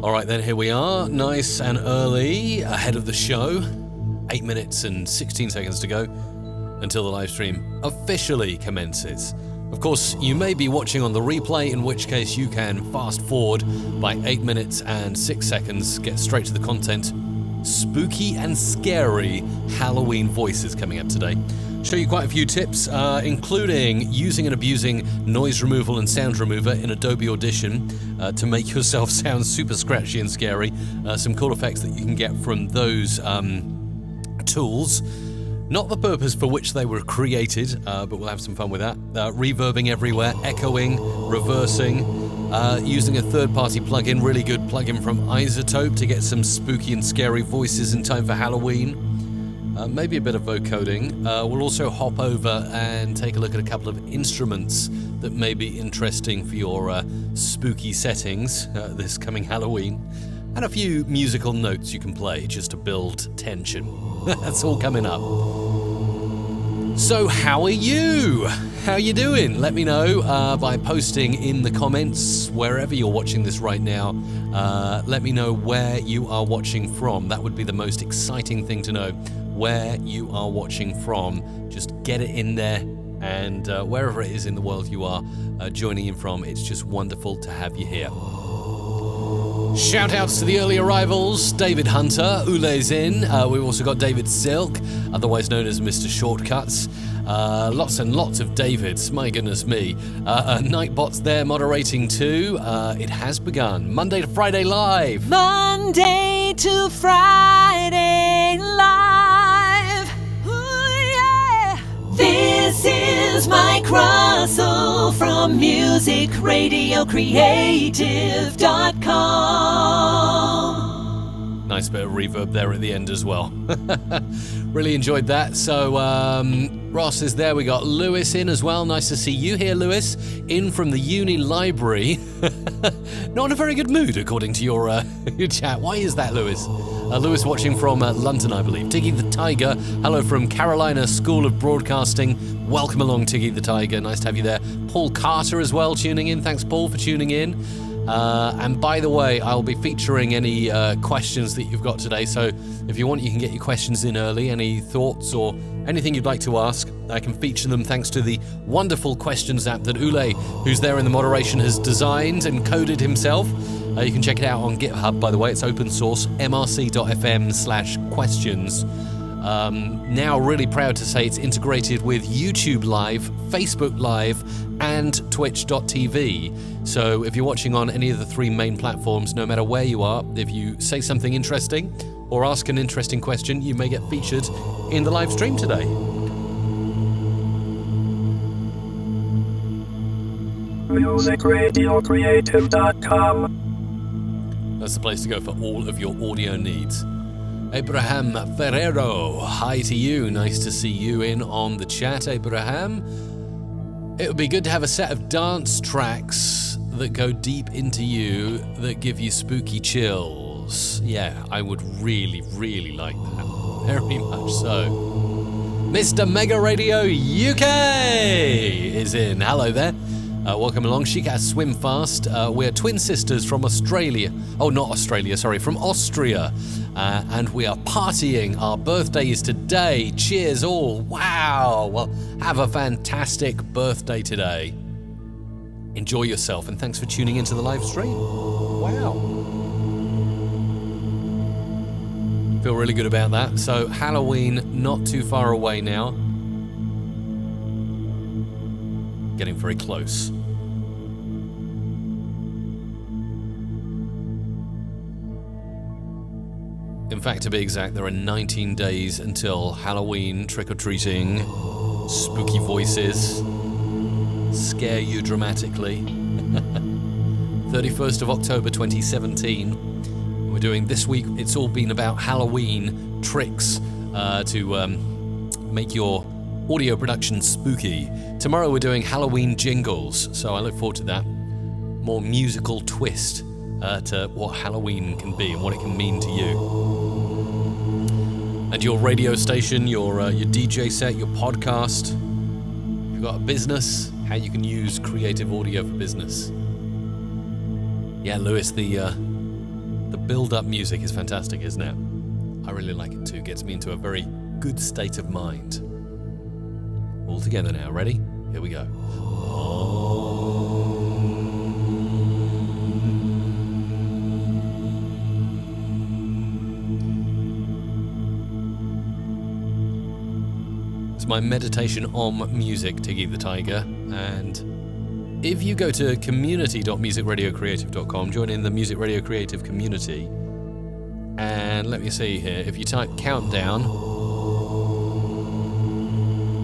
All right, then, here we are, nice and early, ahead of the show. 8 minutes and 16 seconds to go until the live stream officially commences. Of course, you may be watching on the replay, in which case you can fast forward by 8 minutes and 6 seconds, get straight to the content. Spooky and scary Halloween voices coming up today. Show you quite a few tips, including using and abusing noise removal and sound remover in Adobe Audition to make yourself sound super scratchy and scary. Some cool effects that you can get from those tools. Not the purpose for which they were created, but we'll have some fun with that. Reverbing everywhere, echoing, reversing, using a third-party plugin, really good plugin from Isotope to get some spooky and scary voices in time for Halloween. Maybe a bit of vocoding. We'll also hop over and take a look at a couple of instruments that may be interesting for your spooky settings this coming Halloween. And a few musical notes you can play just to build tension. That's all coming up. So how are you? How you doing? Let me know by posting in the comments wherever you're watching this right now. Let me know where you are watching from. That would be the most exciting thing to know. Where you are watching from. Just get it in there, and wherever it is in the world you are joining in from, it's just wonderful to have you here. Shout outs to the early arrivals. David Hunter, Ule's in. We've also got David Silk, otherwise known as Mr. Shortcuts. Lots and lots of Davids, my goodness me. Nightbot's there moderating too. It has begun. Monday to Friday live. Monday to Friday live. Ooh, yeah. This is Mike Russell from musicradiocreative.com. Nice bit of reverb there at the end as well. Really enjoyed that. So Ross is there. We got Lewis in as well. Nice to see you here, Lewis. In from the uni library. Not in a very good mood, according to your chat. Why is that, Lewis? Lewis watching from London, I believe. Tiggy the Tiger. Hello from Carolina School of Broadcasting. Welcome along, Tiggy the Tiger. Nice to have you there. Paul Carter as well tuning in. Thanks, Paul, for tuning in. And by the way, I'll be featuring any questions that you've got today. So if you want, you can get your questions in early. Any thoughts or anything you'd like to ask, I can feature them thanks to the wonderful questions app that Ule, who's there in the moderation, has designed and coded himself. You can check it out on GitHub, by the way. It's open source, mrc.fm/questions. Now really proud to say it's integrated with YouTube Live, Facebook Live, and Twitch.tv. So if you're watching on any of the three main platforms, no matter where you are, if you say something interesting or ask an interesting question, you may get featured in the live stream today. musicradiocreative.com. That's the place to go for all of your audio needs. Abraham Ferrero, hi to you. Nice to see you in on the chat, Abraham. It would be good to have a set of dance tracks that go deep into you, that give you spooky chills. Yeah, I would really, really like that. Very much so. Mr. Mega Radio UK is in. Hello there. Welcome along. Shika Swim Fast. We're twin sisters from Australia. Oh, not Australia, sorry, from Austria. And we are partying. Our birthday is today. Cheers all. Wow. Well, have a fantastic birthday today. Enjoy yourself, and thanks for tuning into the live stream. Wow. Feel really good about that. So Halloween not too far away now. Getting very close. In fact, to be exact, there are 19 days until Halloween, trick-or-treating, spooky voices, scare you dramatically. 31st of October 2017. We're doing this week, it's all been about Halloween tricks to make your audio production spooky. Tomorrow we're doing Halloween jingles, so I look forward to that. More musical twist to what Halloween can be and what it can mean to you. And your radio station, your DJ set, your podcast. If you've got a business, how you can use creative audio for business. Yeah, Lewis, the The build-up music is fantastic, isn't it? I really like it too. Gets me into a very good state of mind. All together now. Ready? Here we go. It's my meditation Om music, Tiggy the Tiger, and if you go to community.musicradiocreative.com, join in the Music Radio Creative community, and let me see here, if you type countdown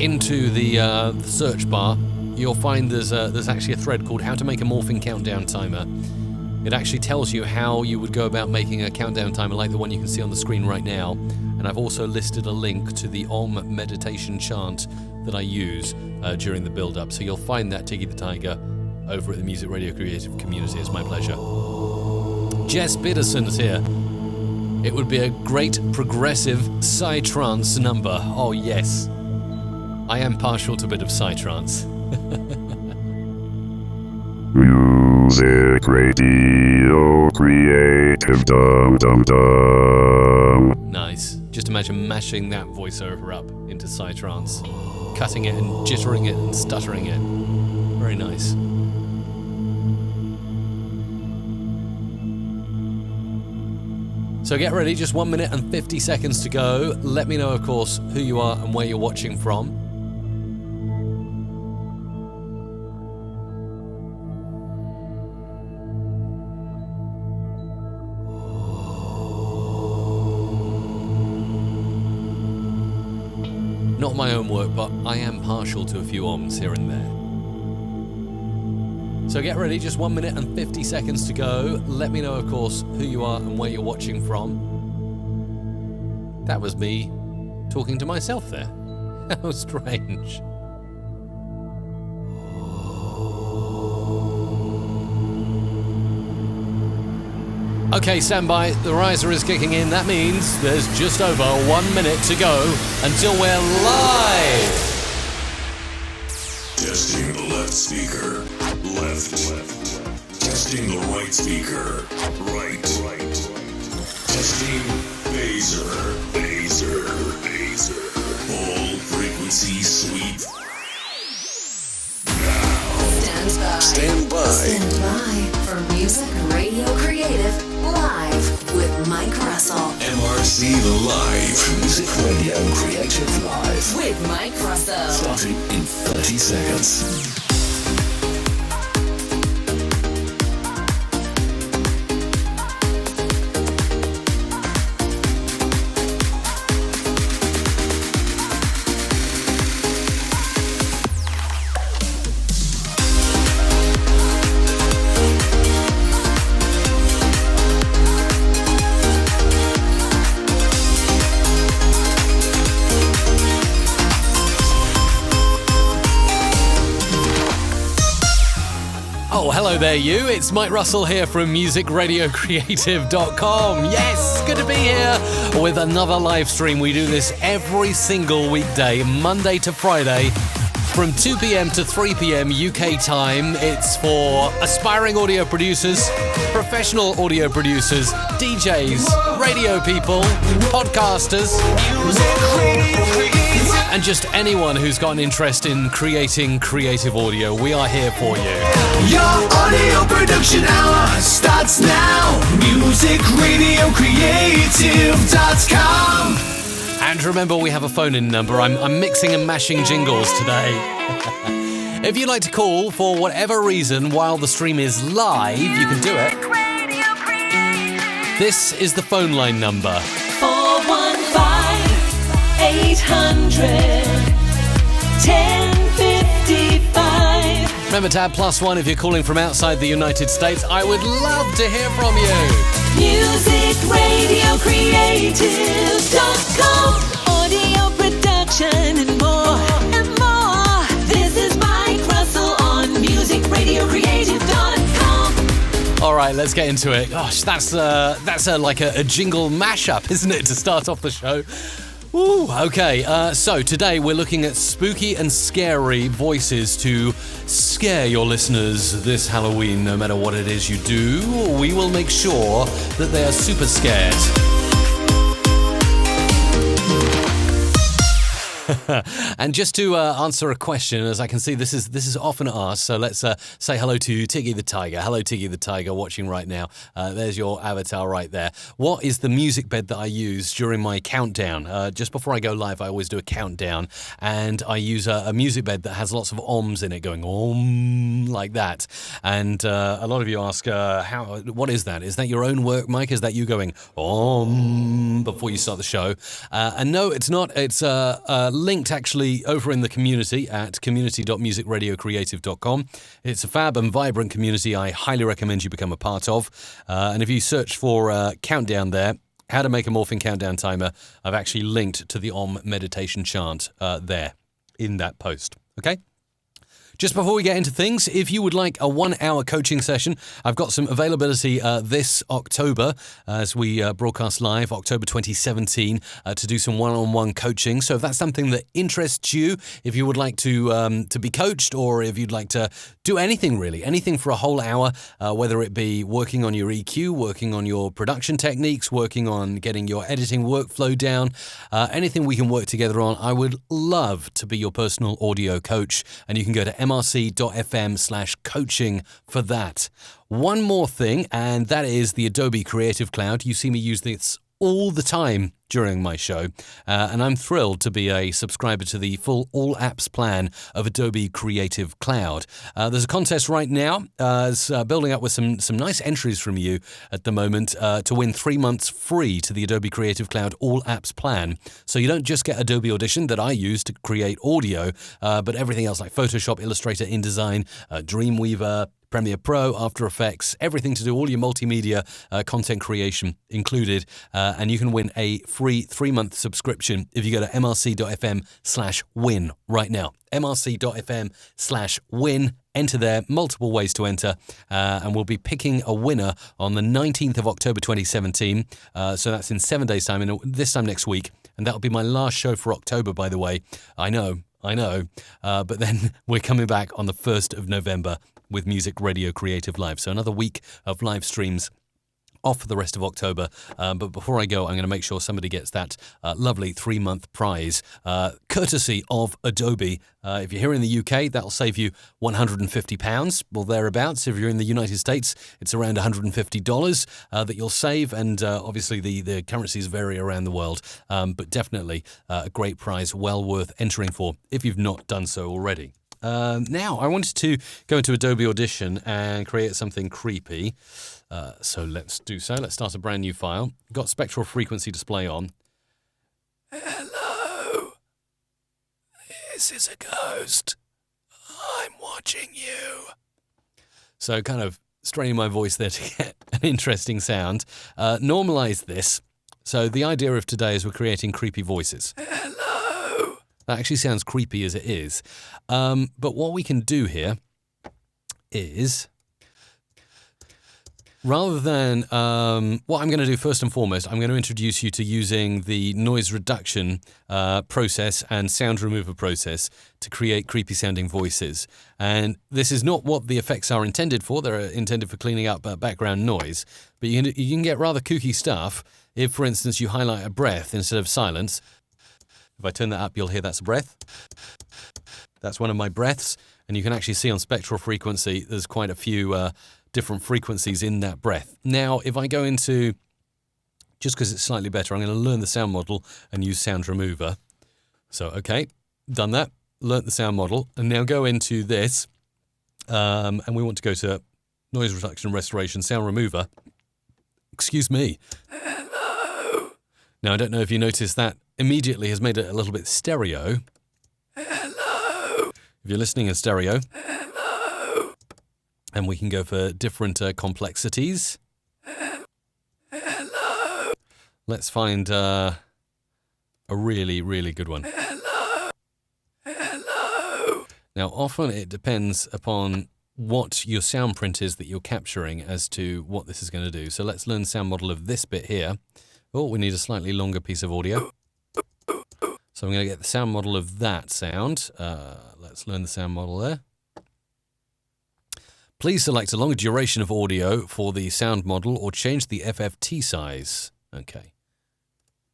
into the search bar, you'll find there's actually a thread called How to Make a Morphing Countdown Timer. It actually tells you how you would go about making a countdown timer like the one you can see on the screen right now, and I've also listed a link to the Om meditation chant that I use during the build-up, so you'll find that, Tiggy the Tiger, over at the Music Radio Creative community. It's my pleasure. Jess Bitterson's here. It would be a great progressive psytrance number. Oh yes, I am partial to a bit of psytrance. Music Radio Creative dum dum dum. Nice. Just imagine mashing that voiceover up into psytrance, cutting it and jittering it and stuttering it. Very nice. So get ready, just 1 minute and 50 seconds to go. Let me know, of course, who you are and where you're watching from. Not my own work, but I am partial to a few Oms here and there. So get ready, just 1 minute and 50 seconds to go. Let me know, of course, who you are and where you're watching from. That was me talking to myself there. How strange. Okay, stand by. The riser is kicking in. That means there's just over 1 minute to go until we're live. Testing the left speaker. Left. Testing the right speaker. Right. Testing phaser. Full frequency sweep. Now. Stand by for Music Radio Creative Live with Mike Russell. MRC Live. Music Radio Creative Live. With Mike Russell. Starting in 30 seconds. Hello there, you. It's Mike Russell here from musicradiocreative.com. Yes, good to be here with another live stream. We do this every single weekday, Monday to Friday, from 2 p.m. to 3 p.m. UK time. It's for aspiring audio producers, professional audio producers, DJs, radio people, podcasters, and just anyone who's got an interest in creating creative audio. We are here for you. Your audio production hour starts now. MusicRadioCreative.com. And remember, we have a phone-in number. I'm mixing and mashing jingles today. If you'd like to call for whatever reason while the stream is live, you can do it. This is the phone line number. 415-800-1055. Remember to add +1 if you're calling from outside the United States. I would love to hear from you. MusicRadioCreative.com. Audio production and more and more. This is Mike Russell on MusicRadioCreative.com. All right, let's get into it. Gosh, that's like a jingle mashup, isn't it, to start off the show? Ooh, okay, so today we're looking at spooky and scary voices to scare your listeners this Halloween. No matter what it is you do, we will make sure that they are super scared. And just to answer a question, as I can see, this is often asked, so let's say hello to Tiggy the Tiger. Hello, Tiggy the Tiger, watching right now. There's your avatar right there. What is the music bed that I use during my countdown? Just before I go live, I always do a countdown, and I use a music bed that has lots of ohms in it, going om like that. And a lot of you ask, what is that? Is that your own work, Mike? Is that you going om before you start the show? And no, it's not. It's linked actually over in the community at community.musicradiocreative.com. It's a fab and vibrant community I highly recommend you become a part of. And if you search for countdown there, how to make a morphing countdown timer, I've actually linked to the Om meditation chant there in that post. Okay? Just before we get into things, if you would like a 1-hour coaching session, I've got some availability this October as we broadcast live, October 2017, to do some one-on-one coaching. So if that's something that interests you, if you would like to be coached, or if you'd like to do anything really, anything for a whole hour, whether it be working on your EQ, working on your production techniques, working on getting your editing workflow down, anything we can work together on, I would love to be your personal audio coach. And you can go to mrc.fm/coaching for that. One more thing, and that is the Adobe Creative Cloud. You see me use this all the time during my show, and I'm thrilled to be a subscriber to the full all apps plan of Adobe Creative Cloud. There's a contest right now, it's building up with some nice entries from you at the moment to win 3 months free to the Adobe Creative Cloud all apps plan. So you don't just get Adobe Audition that I use to create audio, but everything else like Photoshop, Illustrator, InDesign, Dreamweaver, Premiere Pro, After Effects, everything to do, all your multimedia content creation included. And you can win a free 3-month subscription if you go to mrc.fm/win right now. mrc.fm/win. Enter there, multiple ways to enter, and we'll be picking a winner on the 19th of October 2017. So that's in 7 days' time, and this time next week. And that'll be my last show for October, by the way. I know. But then we're coming back on the 1st of November with Music Radio Creative Live. So another week of live streams off for the rest of October. But before I go, I'm going to make sure somebody gets that lovely 3-month prize, courtesy of Adobe. If you're here in the UK, that'll save you £150, or thereabouts. If you're in the United States, it's around $150 that you'll save. And obviously the currencies vary around the world. But definitely a great prize, well worth entering for if you've not done so already. Now, I wanted to go into Adobe Audition and create something creepy. So let's do so. Let's start a brand new file. Got spectral frequency display on. Hello. This is a ghost. I'm watching you. So kind of straining my voice there to get an interesting sound. Normalize this. So the idea of today is we're creating creepy voices. Hello. That actually sounds creepy as it is. But what we can do here is, rather than, what I'm going to do first and foremost, I'm going to introduce you to using the noise reduction process and sound remover process to create creepy sounding voices. And this is not what the effects are intended for. They're intended for cleaning up background noise. But you can get rather kooky stuff if, for instance, you highlight a breath instead of silence. If I turn that up, you'll hear that's a breath. That's one of my breaths. And you can actually see on spectral frequency, there's quite a few different frequencies in that breath. Now, if I go into, just because it's slightly better, I'm going to learn the sound model and use sound remover. So, okay, done that, learnt the sound model, and now go into this, and we want to go to noise reduction, restoration, sound remover. Excuse me. Hello. Now, I don't know if you noticed that immediately has made it a little bit stereo. Hello. If you're listening in stereo. Hello. And we can go for different complexities. Hello. Let's find a really, really good one. Hello. Hello. Now, often it depends upon what your sound print is that you're capturing as to what this is going to do. So let's learn sound model of this bit here. Oh, we need a slightly longer piece of audio. So I'm going to get the sound model of that sound. Let's learn the sound model there. Please select a longer duration of audio for the sound model or change the FFT size. Okay.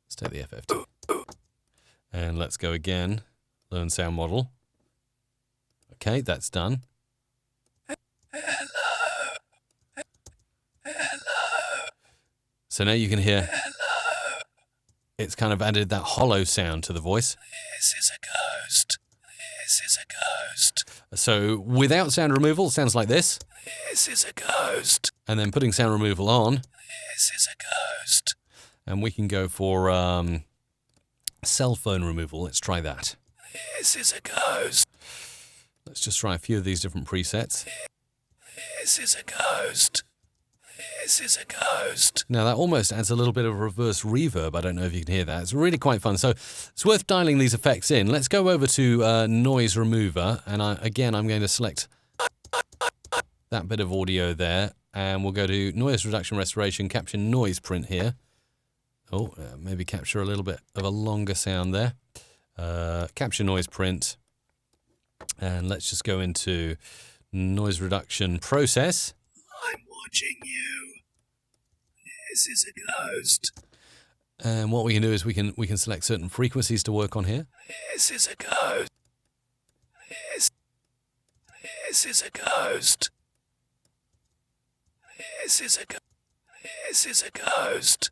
Let's take the FFT. And let's go again. Learn sound model. Okay, that's done. So now you can hear it's kind of added that hollow sound to the voice. This is a ghost. This is a ghost. So without sound removal, it sounds like this. This is a ghost. And then putting sound removal on, This is a ghost. and we can go for cell phone removal. Let's try that. This is a ghost. Let's just try a few of these different presets. This is a ghost. This is a ghost. Now that almost adds a little bit of reverse reverb. I don't know if you can hear that. It's really quite fun. So it's worth dialing these effects in. Let's go over to noise remover. And again, I'm going to select that bit of audio there. And we'll go to noise reduction restoration, capture noise print here. Oh, maybe capture a little bit of a longer sound there. Capture noise print. And let's just go into noise reduction process. I'm watching you. This is a ghost. And what we can do is we can select certain frequencies to work on here. This is a ghost. This is a ghost. This is a This is a ghost.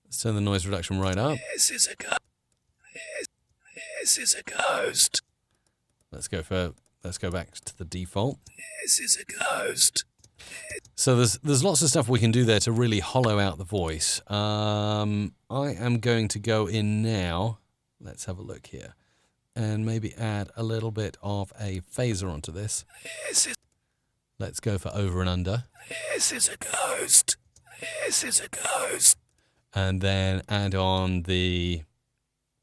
Let's turn the noise reduction right up. This is a ghost. This is a ghost. Let's go back to the default. This is a ghost. So there's lots of stuff we can do there to really hollow out the voice. I am going to go in now. Let's have a look here. And maybe add a little bit of a phaser onto this. Let's go for over and under. This is a ghost. This is a ghost. And then add on the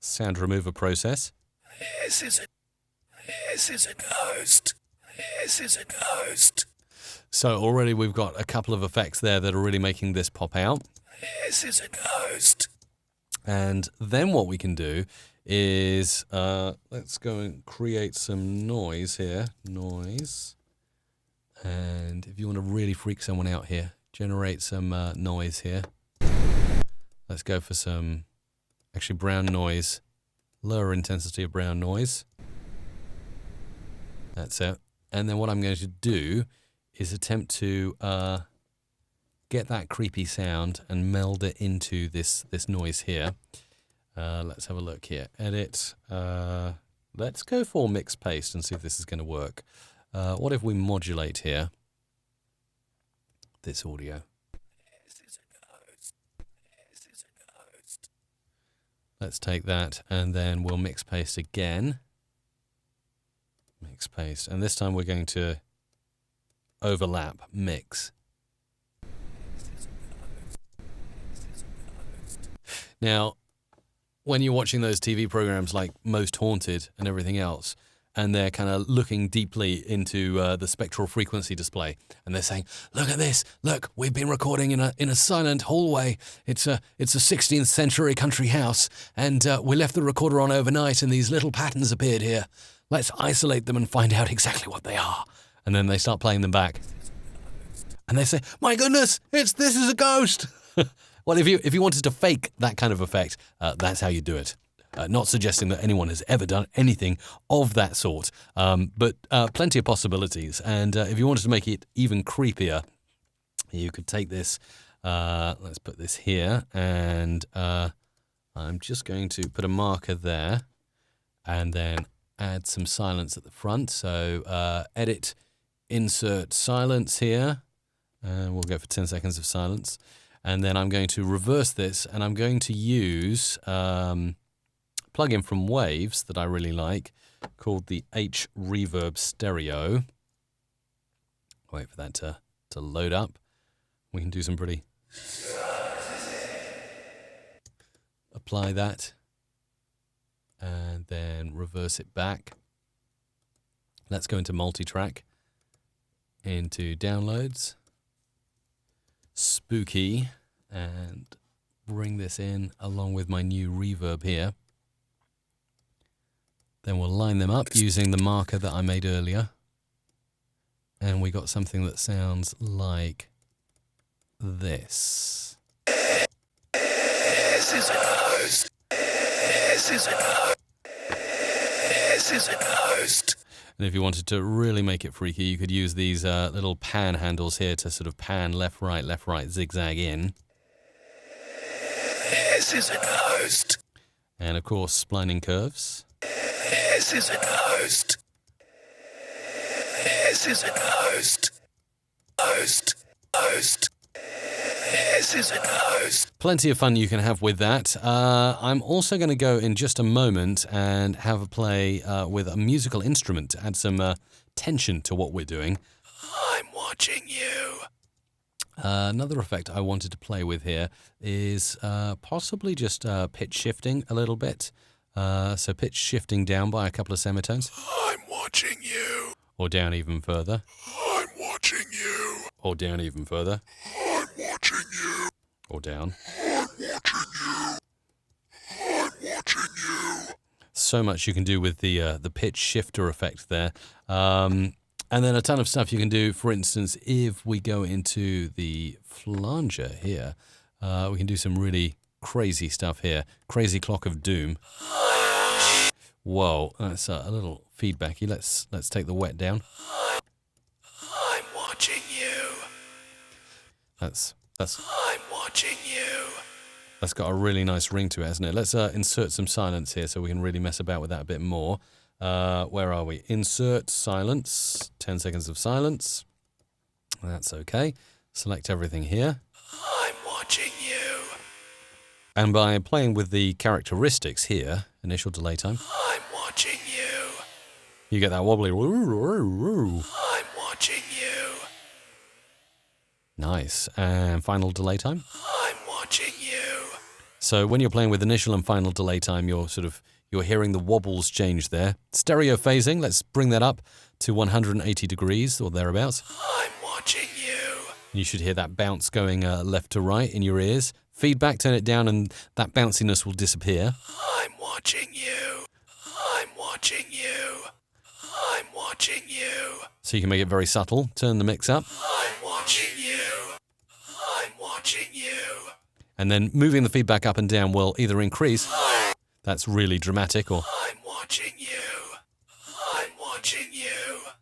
sound remover process. This is a ghost. This is a ghost. So already we've got a couple of effects there that are really making this pop out. This is a ghost. And then what we can do is, let's go and create some noise here. Noise. And if you want to really freak someone out here, generate some noise here. Let's go for some, actually brown noise. Lower intensity of brown noise. That's it. And then what I'm going to do is attempt to get that creepy sound and meld it into this noise here. Let's have a look here. Edit. Let's go for mix paste and see if this is going to work. What if we modulate here this audio? This is a ghost. This is a ghost. Let's take that and then we'll mix paste again. Mix paste. And this time we're going to overlap mix. Now, when you're watching those TV programs like Most Haunted and everything else, and they're kind of looking deeply into the spectral frequency display, and they're saying, "Look at this! Look, we've been recording in a silent hallway. It's a 16th century country house, and we left the recorder on overnight, and these little patterns appeared here. Let's isolate them and find out exactly what they are." And then they start playing them back, and they say, "My goodness, this is a ghost." Well, if you wanted to fake that kind of effect, that's how you do it. Not suggesting that anyone has ever done anything of that sort, but plenty of possibilities. And if you wanted to make it even creepier, you could take this, let's put this here, and I'm just going to put a marker there, and then add some silence at the front. So edit, insert silence here, and we'll go for 10 seconds of silence. And then I'm going to reverse this, and I'm going to use plugin from Waves that I really like, called the H Reverb Stereo. Wait for that to load up. We can do some pretty... Apply that, and then reverse it back. Let's go into multitrack, into downloads, spooky, and bring this in along with my new reverb here. Then we'll line them up using the marker that I made earlier. And we got something that sounds like this. This is a ghost. This is a ghost. This is a ghost. And if you wanted to really make it freaky, you could use these little pan handles here to sort of pan left, right, zigzag in. This is a ghost. And of course, splining curves. This is a ghost. This is a ghost. Ghost. Ghost. This is a ghost. Plenty of fun you can have with that. I'm also going to go in just a moment and have a play with a musical instrument to add some tension to what we're doing. I'm watching you. Another effect I wanted to play with here is possibly just pitch shifting a little bit. So pitch shifting down by a couple of semitones. I'm watching you. Or down even further. I'm watching you. Or down even further. I'm watching you. Or down. I'm watching you. I'm watching you. So much you can do with the pitch shifter effect there. And then a ton of stuff you can do. For instance, if we go into the flanger here, we can do some really crazy stuff here. Crazy clock of doom. Whoa, that's a little feedbacky. Let's take the wet down. I'm watching you. That's I'm watching you. That's got a really nice ring to it, hasn't it? Let's insert some silence here so we can really mess about with that a bit more. Where are we? Insert silence. 10 seconds of silence. That's okay. Select everything here. I'm watching you. And by playing with the characteristics here, initial delay time, I'm watching you. you get that wobbly. I'm watching you. Nice. And final delay time. I'm watching you. So when you're playing with initial and final delay time, you're hearing the wobbles change there. Stereo phasing, let's bring that up to 180 degrees or thereabouts. I'm watching you. You should hear that bounce going left to right in your ears. Feedback, turn it down and that bounciness will disappear. I'm watching you. I'm watching you. I'm watching you. So you can make it very subtle. Turn the mix up. I'm watching you. I'm watching you. And then moving the feedback up and down will either increase, that's really dramatic, or I'm watching you. I'm watching you.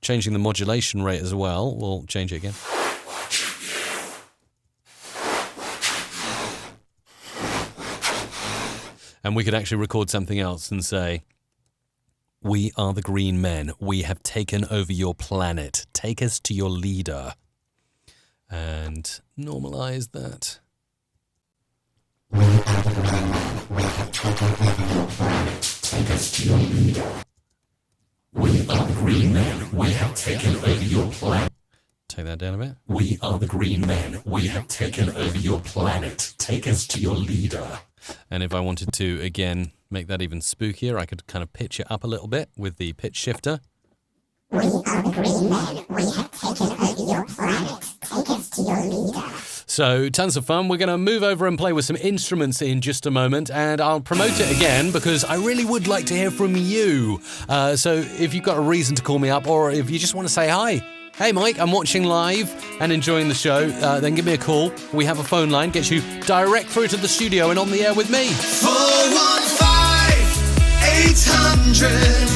changing the modulation rate as well. We'll change it again. And we could actually record something else and say, "We are the green men. We have taken over your planet. Take us to your leader." And normalize that. Take us to your leader. We are the green men. We have taken over your planet. Take that down a bit. We are the green men. We have taken over your planet. Take us to your leader. And if I wanted to, again, make that even spookier, I could kind of pitch it up a little bit with the pitch shifter. We are the green men. We have taken over your planet. Take us to your leader. So, tons of fun. We're going to move over and play with some instruments in just a moment, and I'll promote it again because I really would like to hear from you. So, if you've got a reason to call me up, or if you just want to say hi, "Hey Mike, I'm watching live and enjoying the show," then give me a call. We have a phone line, gets you direct through to the studio and on the air with me. 415-800-1055.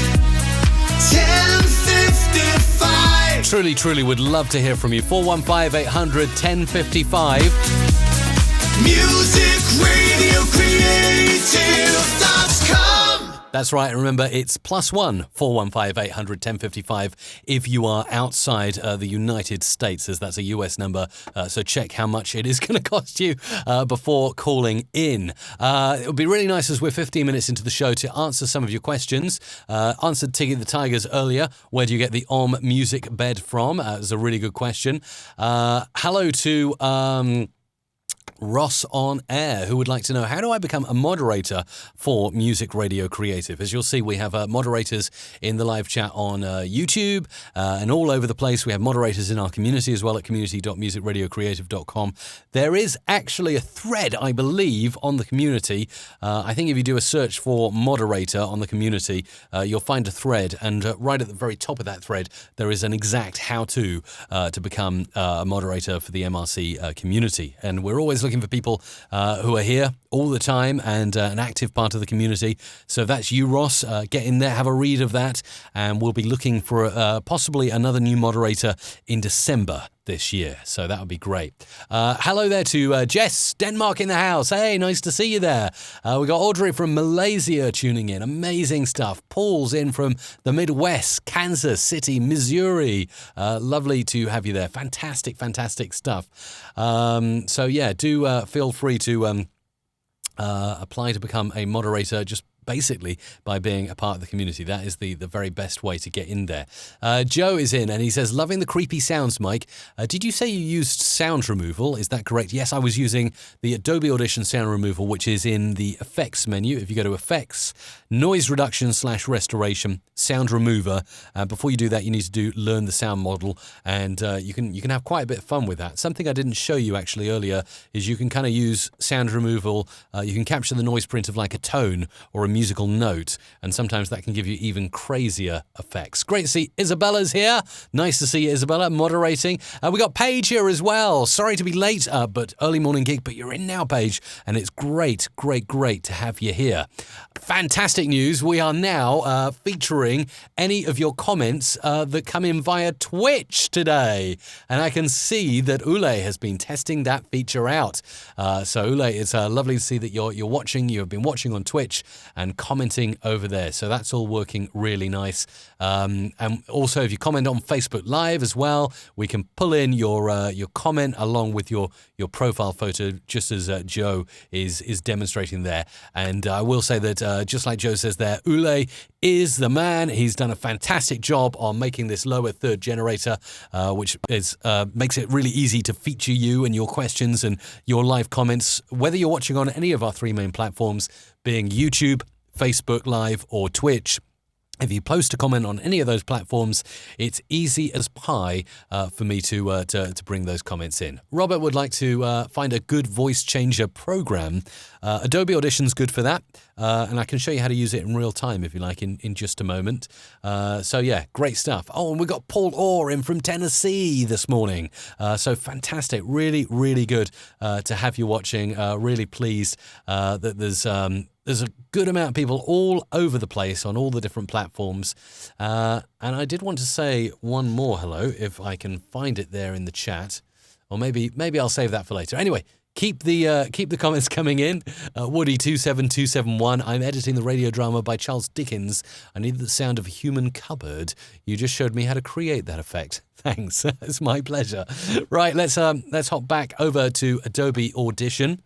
Truly would love to hear from you. 415-800-1055. MusicRadioCreative.com. That's right. Remember, it's +1 415-800-1055 if you are outside the United States, as that's a US number. So check how much it is going to cost you before calling in. It would be really nice as we're 15 minutes into the show to answer some of your questions. Answered Tiggy the Tigers earlier. Where do you get the Om music bed from? It's a really good question. Hello to... Ross on air, who would like to know, how do I become a moderator for Music Radio Creative? As you'll see, we have moderators in the live chat on YouTube and all over the place. We have moderators in our community as well at community.musicradiocreative.com. There is actually a thread, I believe, on the community. I think if you do a search for moderator on the community, you'll find a thread, and right at the very top of that thread, there is an exact how-to to become a moderator for the MRC community. And we're always looking for people who are here all the time and an active part of the community. So if that's you, Ross, get in there, have a read of that, and we'll be looking for possibly another new moderator in December this year. So that would be great. Hello there to Jess, Denmark in the house. Hey, nice to see you there. We got Audrey from Malaysia tuning in. Amazing stuff. Paul's in from the Midwest, Kansas City, Missouri. Lovely to have you there. Fantastic, fantastic stuff. So yeah, do feel free to apply to become a moderator just basically by being a part of the community. That is the very best way to get in there. Joe is in and he says, loving the creepy sounds, Mike. Did you say you used sound removal? Is that correct? Yes, I was using the Adobe Audition sound removal, which is in the effects menu. If you go to effects, noise reduction / restoration, sound remover. Before you do that, you need to learn the sound model, and you can have quite a bit of fun with that. Something I didn't show you actually earlier is you can kind of use sound removal. You can capture the noise print of like a tone or a musical note, and sometimes that can give you even crazier effects. Great to see Isabella's here. Nice to see you, Isabella, moderating. We got Paige here as well. Sorry to be late, but early morning gig, but you're in now, Paige, and it's great to have you here. Fantastic news. We are now featuring any of your comments that come in via Twitch today, and I can see that Ule has been testing that feature out. So Ule, it's lovely to see that you're watching. You have been watching on Twitch and commenting over there. So that's all working really nice. And also, if you comment on Facebook Live as well, we can pull in your comment along with your profile photo, just as Joe is demonstrating there. And I will say that just like Joe says there, Ule is the man. He's done a fantastic job on making this lower third generator, which makes it really easy to feature you and your questions and your live comments, whether you're watching on any of our three main platforms, being YouTube, Facebook Live, or Twitch. If you post a comment on any of those platforms, it's easy as pie for me to bring those comments in. Robert would like to find a good voice changer program. Adobe Audition's good for that, and I can show you how to use it in real time if you like in just a moment. So yeah, great stuff. Oh, and we got Paul Orr in from Tennessee this morning. So fantastic, really good to have you watching. Really pleased that there's a good amount of people all over the place on all the different platforms. And I did want to say one more hello, if I can find it there in the chat. Or maybe I'll save that for later. Anyway, keep the comments coming in. Woody27271, I'm editing the radio drama by Charles Dickens. I need the sound of a human cupboard. You just showed me how to create that effect. Thanks, it's my pleasure. Right, let's hop back over to Adobe Audition.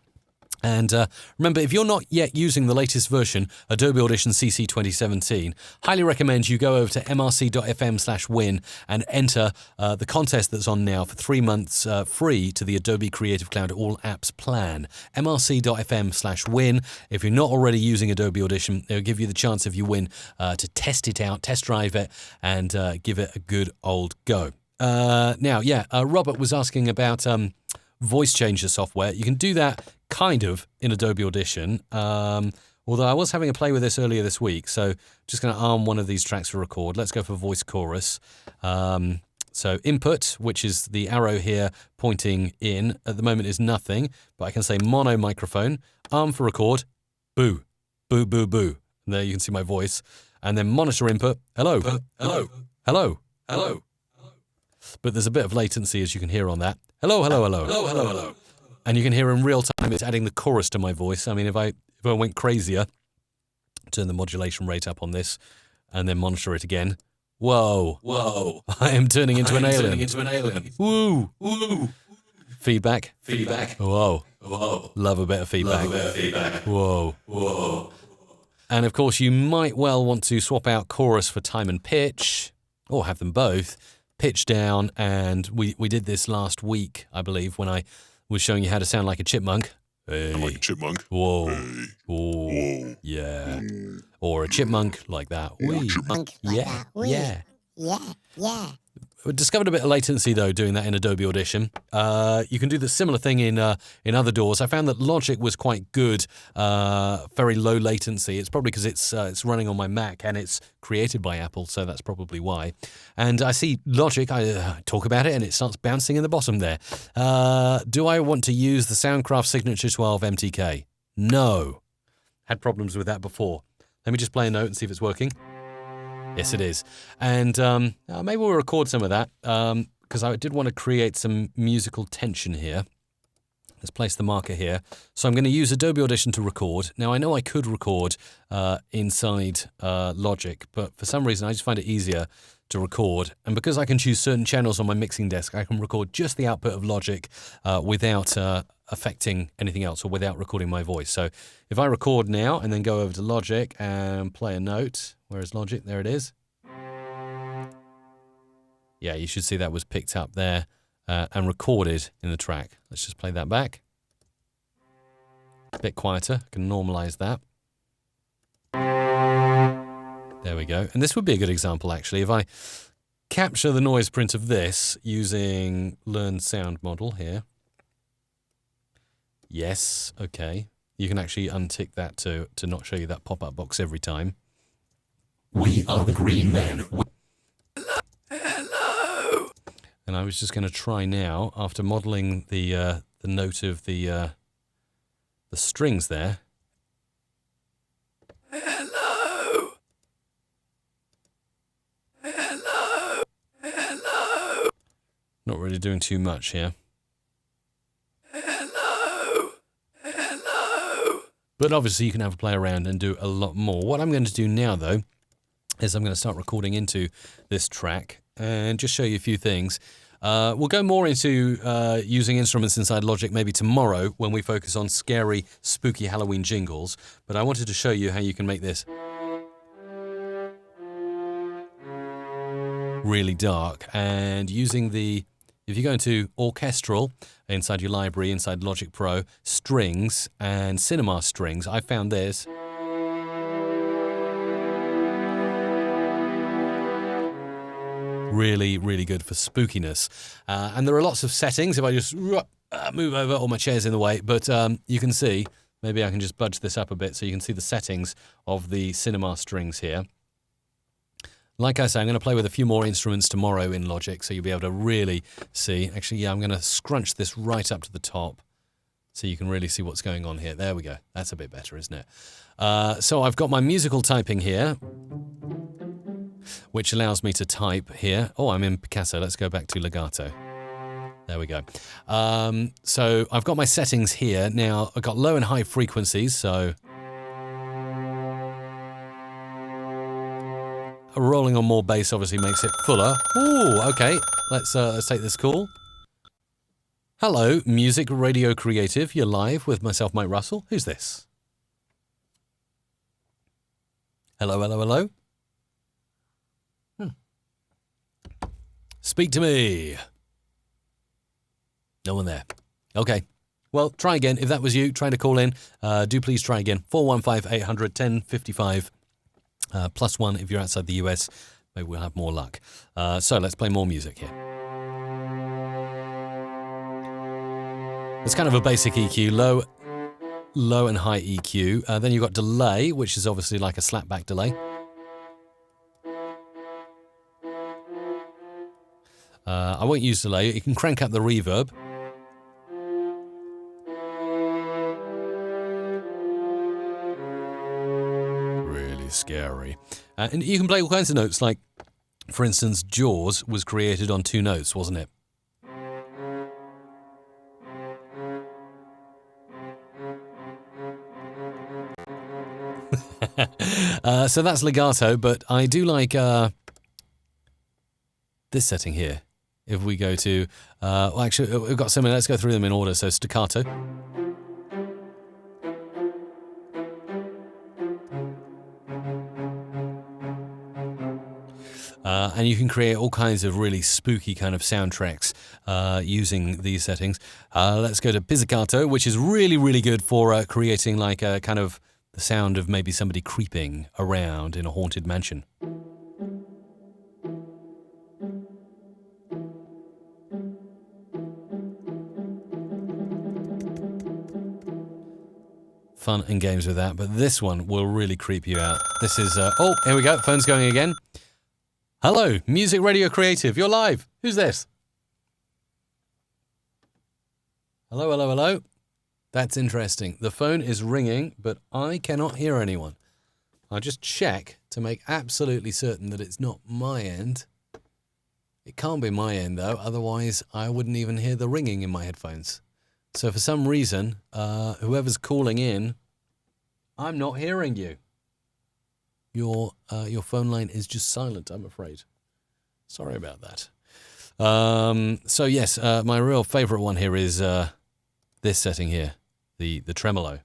And remember, if you're not yet using the latest version, Adobe Audition CC 2017, highly recommend you go over to mrc.fm/win and enter the contest that's on now for 3 months free to the Adobe Creative Cloud All Apps plan. mrc.fm/win. If you're not already using Adobe Audition, it'll give you the chance, if you win, to test it out, test drive it, and give it a good old go. Robert was asking about voice changer software. You can do that kind of in Adobe Audition, although I was having a play with this earlier this week, so just going to arm one of these tracks for record. Let's go for voice chorus. So input, which is the arrow here pointing in, at the moment is nothing, but I can say mono microphone, arm for record, boo, boo, boo, boo. And there you can see my voice. And then monitor input, hello, hello, hello, hello. But there's a bit of latency, as you can hear on that. Hello, hello, hello. Hello, hello, hello. And you can hear in real time it's adding the chorus to my voice. I mean, if I went crazier, turn the modulation rate up on this, and then monitor it again. Whoa. Whoa. I am turning into an alien. Woo. Woo. Feedback. Whoa. Whoa. Love a bit of feedback. Whoa. Whoa. And of course, you might well want to swap out chorus for time and pitch, or have them both. Pitch down, and we did this last week, I believe, when I was showing you how to sound like a chipmunk. Hey. Like a chipmunk. Whoa. Hey. Whoa. Whoa. Yeah. Or a chipmunk like that. Wee. Yeah. Yeah. Yeah. We discovered a bit of latency though doing that in Adobe Audition. You can do the similar thing in other DAWs. I found that Logic was quite good, very low latency. It's probably because it's running on my Mac and it's created by Apple, so that's probably why. And I see Logic, I talk about it and it starts bouncing in the bottom there. Do I want to use the Soundcraft Signature 12 MTK? No. Had problems with that before. Let me just play a note and see if it's working. Yes, it is. And maybe we'll record some of that because I did want to create some musical tension here. Let's place the marker here. So I'm going to use Adobe Audition to record. Now, I know I could record inside Logic, but for some reason I just find it easier to record. And because I can choose certain channels on my mixing desk, I can record just the output of Logic without affecting anything else or without recording my voice. So if I record now and then go over to Logic and play a note, where is Logic? There it is. Yeah, you should see that was picked up there and recorded in the track. Let's just play that back. A bit quieter. I can normalize that. There we go. And this would be a good example, actually. If I capture the noise print of this using Learn Sound Model here. Yes, okay. You can actually untick that to not show you that pop-up box every time. We are the green men. Hello. And I was just going to try now, after modeling the note of the strings there. Hello. Hello. Hello. Not really doing too much here. Hello. Hello. But obviously you can have a play around and do a lot more. What I'm going to do now, though, is I'm going to start recording into this track and just show you a few things. We'll go more into using instruments inside Logic maybe tomorrow when we focus on scary, spooky Halloween jingles. But I wanted to show you how you can make this really dark. And using if you go into Orchestral inside your library, inside Logic Pro, Strings and Cinema Strings, I found this. Really, really good for spookiness. And there are lots of settings. If I just move over, all my chair's in the way, but you can see, maybe I can just budge this up a bit so you can see the settings of the cinema strings here. Like I say, I'm going to play with a few more instruments tomorrow in Logic, so you'll be able to really see. Actually, yeah, I'm going to scrunch this right up to the top so you can really see what's going on here. There we go. That's a bit better, isn't it? So I've got my musical typing here, which allows me to type here. Oh, I'm in Picasso. Let's go back to legato. There we go. So I've got my settings here. Now, I've got low and high frequencies, so rolling on more bass obviously makes it fuller. Ooh, okay. Let's take this call. Hello, Music Radio Creative. You're live with myself, Mike Russell. Who's this? Hello, hello, hello. Speak to me. No one there. Okay. Well, try again. If that was you, trying to call in, do please try again. 415-800-1055. +1 if you're outside the US. Maybe we'll have more luck. So let's play more music here. It's kind of a basic EQ, low and high EQ. Then you've got delay, which is obviously like a slapback delay. I won't use delay. You can crank up the reverb. Really scary. And you can play all kinds of notes, like, for instance, Jaws was created on 2 notes, wasn't it? So that's legato, but I do like this setting here. If we go to, well, actually, we've got so many. Let's go through them in order. So staccato. And you can create all kinds of really spooky kind of soundtracks using these settings. Let's go to Pizzicato, which is really, really good for creating like a kind of the sound of maybe somebody creeping around in a haunted mansion. Fun and games with that, but this one will really creep you out. This is, oh, here we go, phone's going again. Hello, Music Radio Creative, you're live. Who's this? Hello, hello, hello. That's interesting. The phone is ringing, but I cannot hear anyone. I'll just check to make absolutely certain that it's not my end. It can't be my end, though, otherwise I wouldn't even hear the ringing in my headphones. So for some reason, whoever's calling in, I'm not hearing you. Your phone line is just silent, I'm afraid. Sorry about that. So yes, my real favourite one here is this setting here, the tremolo.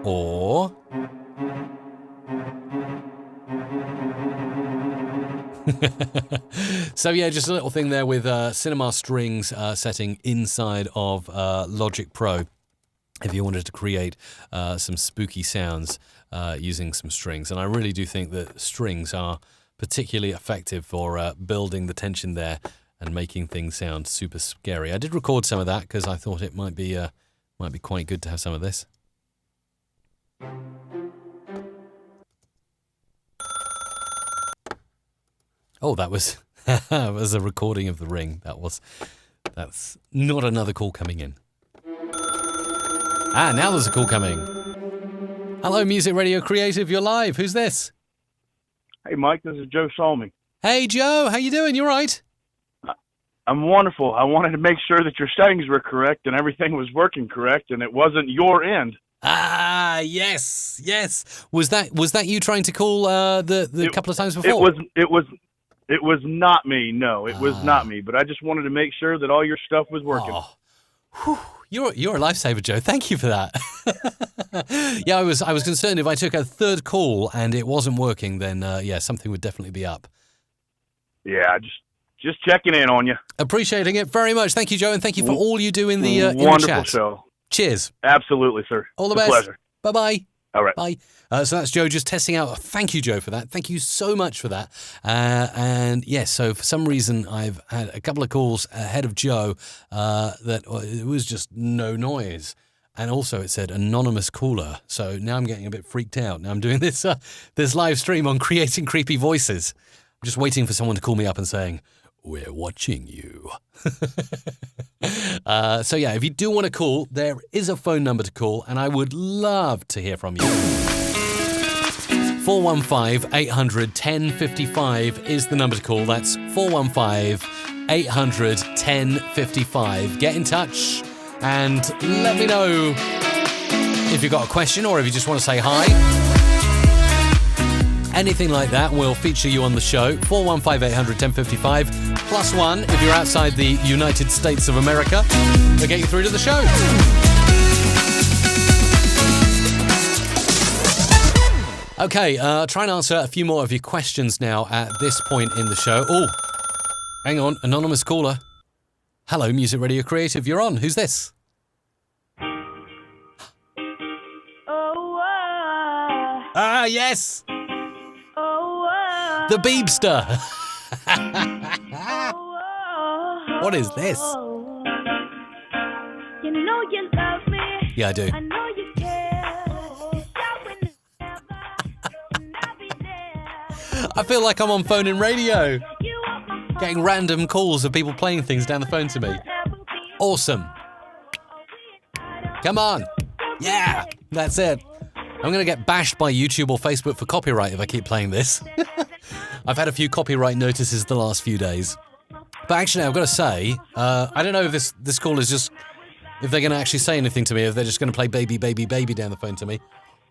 Or so yeah, just a little thing there with Cinema Strings setting inside of Logic Pro. If you wanted to create some spooky sounds using some strings, and I really do think that strings are particularly effective for building the tension there and making things sound super scary. I did record some of that because I thought it might be quite good to have some of this. Oh, that was that was a recording of the ring. That's not another call coming in. Ah, now there's a call coming. Hello, Music Radio Creative, you're live. Who's this? Hey, Mike, this is Joe Salmi. Hey, Joe, how you doing? You all right? I'm wonderful. I wanted to make sure that your settings were correct and everything was working correct, and it wasn't your end. Ah, yes. Was that you trying to call the couple of times before? It was not me. No, it was not me. But I just wanted to make sure that all your stuff was working. Oh. Whew. You're a lifesaver, Joe. Thank you for that. Yeah, I was concerned if I took a third call and it wasn't working, then yeah, something would definitely be up. Yeah, just checking in on you. Appreciating it very much. Thank you, Joe, and thank you for all you do in the wonderful chat. show. Cheers. Absolutely, sir. All the it's best. A pleasure. Bye-bye. All right. Bye. So that's Joe just testing out. Thank you, Joe, for that. Thank you so much for that. And yes, so for some reason, I've had a couple of calls ahead of Joe that it was just no noise. And also it said anonymous caller. So now I'm getting a bit freaked out. Now I'm doing this live stream on creating creepy voices. I'm just waiting for someone to call me up and saying, "We're watching you." So yeah, if you do want to call, there is a phone number to call, and I would love to hear from you. 415-800-1055 is the number to call. That's 415-800-1055. Get in touch and let me know if you've got a question or if you just want to say hi. Anything like that will feature you on the show. 415-800-1055 +1 if you're outside the United States of America. They'll get you through to the show. Okay, try and answer a few more of your questions now at this point in the show. Oh, hang on, anonymous caller. Hello, Music Radio Creative, you're on. Who's this? Ah, yes! The Beebster. What is this? You know you love me. Yeah, I do. I know you care. I feel like I'm on phone and radio. Getting random calls of people playing things down the phone to me. Awesome. Come on. Yeah, that's it. I'm going to get bashed by YouTube or Facebook for copyright if I keep playing this. I've had a few copyright notices the last few days. But actually, I've got to say, I don't know if this call is just, if they're going to actually say anything to me, if they're just going to play Baby, Baby, Baby down the phone to me.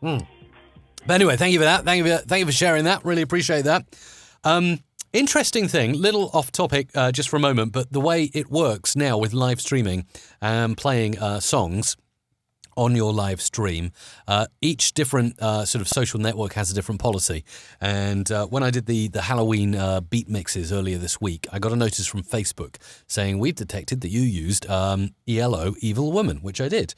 But anyway, thank you for that. Thank you for sharing that. Really appreciate that. Interesting thing, little off topic just for a moment, but the way it works now with live streaming and playing songs on your live stream. Each different sort of social network has a different policy. And when I did the Halloween beat mixes earlier this week, I got a notice from Facebook saying, we've detected that you used ELO, Evil Woman, which I did.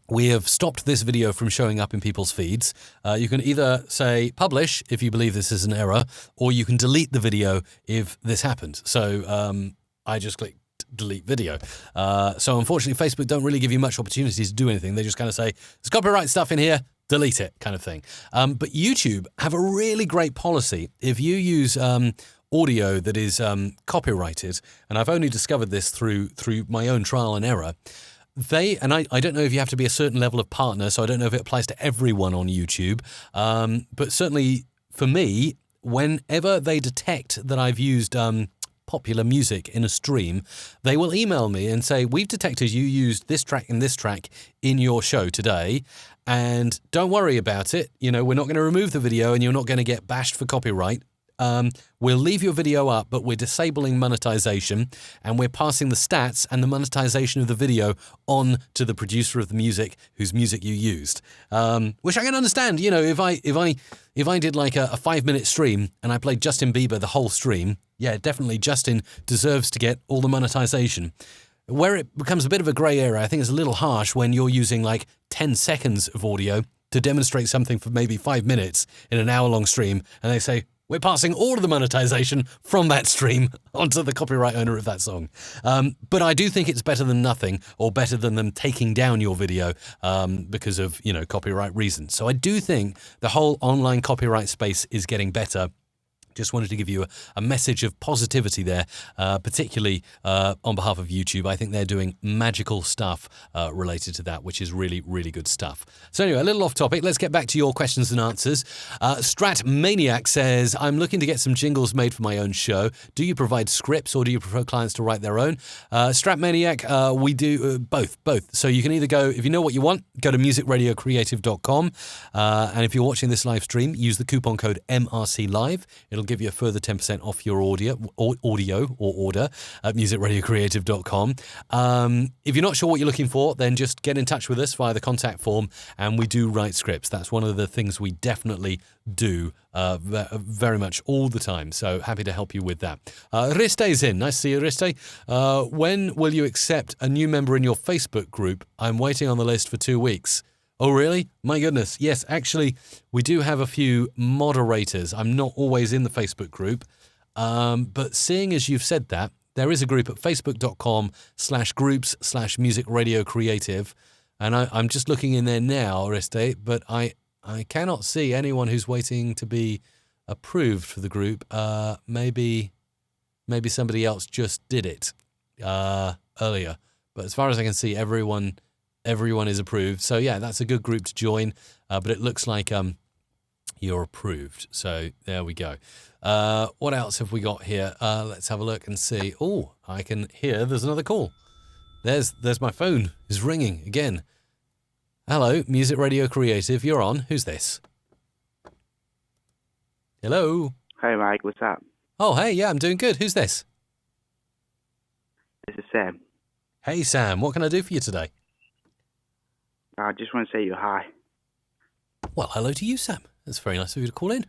We have stopped this video from showing up in people's feeds. You can either say publish if you believe this is an error, or you can delete the video if this happened. So I just clicked delete video. So unfortunately, Facebook don't really give you much opportunity to do anything. They just kind of say, there's copyright stuff in here, delete it, kind of thing. But YouTube have a really great policy. If you use audio that is copyrighted, and I've only discovered this through my own trial and error, I don't know if you have to be a certain level of partner, so I don't know if it applies to everyone on YouTube, but certainly for me, whenever they detect that I've used popular music in a stream, they will email me and say, we've detected you used this track and this track in your show today, and don't worry about it. You know, we're not going to remove the video and you're not going to get bashed for copyright. We'll leave your video up, but we're disabling monetization, and we're passing the stats and the monetization of the video on to the producer of the music whose music you used. Which I can understand. You know, if I did like a 5-minute stream and I played Justin Bieber the whole stream, yeah, definitely Justin deserves to get all the monetization. Where it becomes a bit of a grey area, I think it's a little harsh when you're using like 10 seconds of audio to demonstrate something for maybe 5 minutes in an hour-long stream, and they say, we're passing all of the monetization from that stream onto the copyright owner of that song. But I do think it's better than nothing, or better than them taking down your video because of, you know, copyright reasons. So I do think the whole online copyright space is getting better. Just wanted to give you a message of positivity there, particularly on behalf of YouTube. I think they're doing magical stuff related to that, which is really, really good stuff. So anyway, a little off topic. Let's get back to your questions and answers. Strat Maniac says, I'm looking to get some jingles made for my own show. Do you provide scripts or do you prefer clients to write their own? Strat Maniac, we do both. So you can either go, if you know what you want, go to musicradiocreative.com. And if you're watching this live stream, use the coupon code MRCLive. It'll give you a further 10% off your audio or order at musicradiocreative.com. If you're not sure what you're looking for, then just get in touch with us via the contact form, and we do write scripts. That's one of the things we definitely do very much all the time. So happy to help you with that. Riste's in. Nice to see you, Riste. When will you accept a new member in your Facebook group? I'm waiting on the list for 2 weeks. Oh, really? My goodness. Yes, actually, we do have a few moderators. I'm not always in the Facebook group. But seeing as you've said that, there is a group at facebook.com/groups/musicradiocreative. And I'm just looking in there now, Oreste, but I cannot see anyone who's waiting to be approved for the group. Maybe somebody else just did it earlier. But as far as I can see, everyone is approved. So yeah, that's a good group to join. But it looks like you're approved. So there we go. What else have we got here? Let's have a look and see. Oh, I can hear there's another call. There's my phone. It's ringing again. Hello, Music Radio Creative. You're on. Who's this? Hello. Hey, Mike. What's up? Oh, hey. Yeah, I'm doing good. Who's this? This is Sam. Hey, Sam. What can I do for you today? I just want to say you hi. Well, hello to you, Sam. That's very nice of you to call in.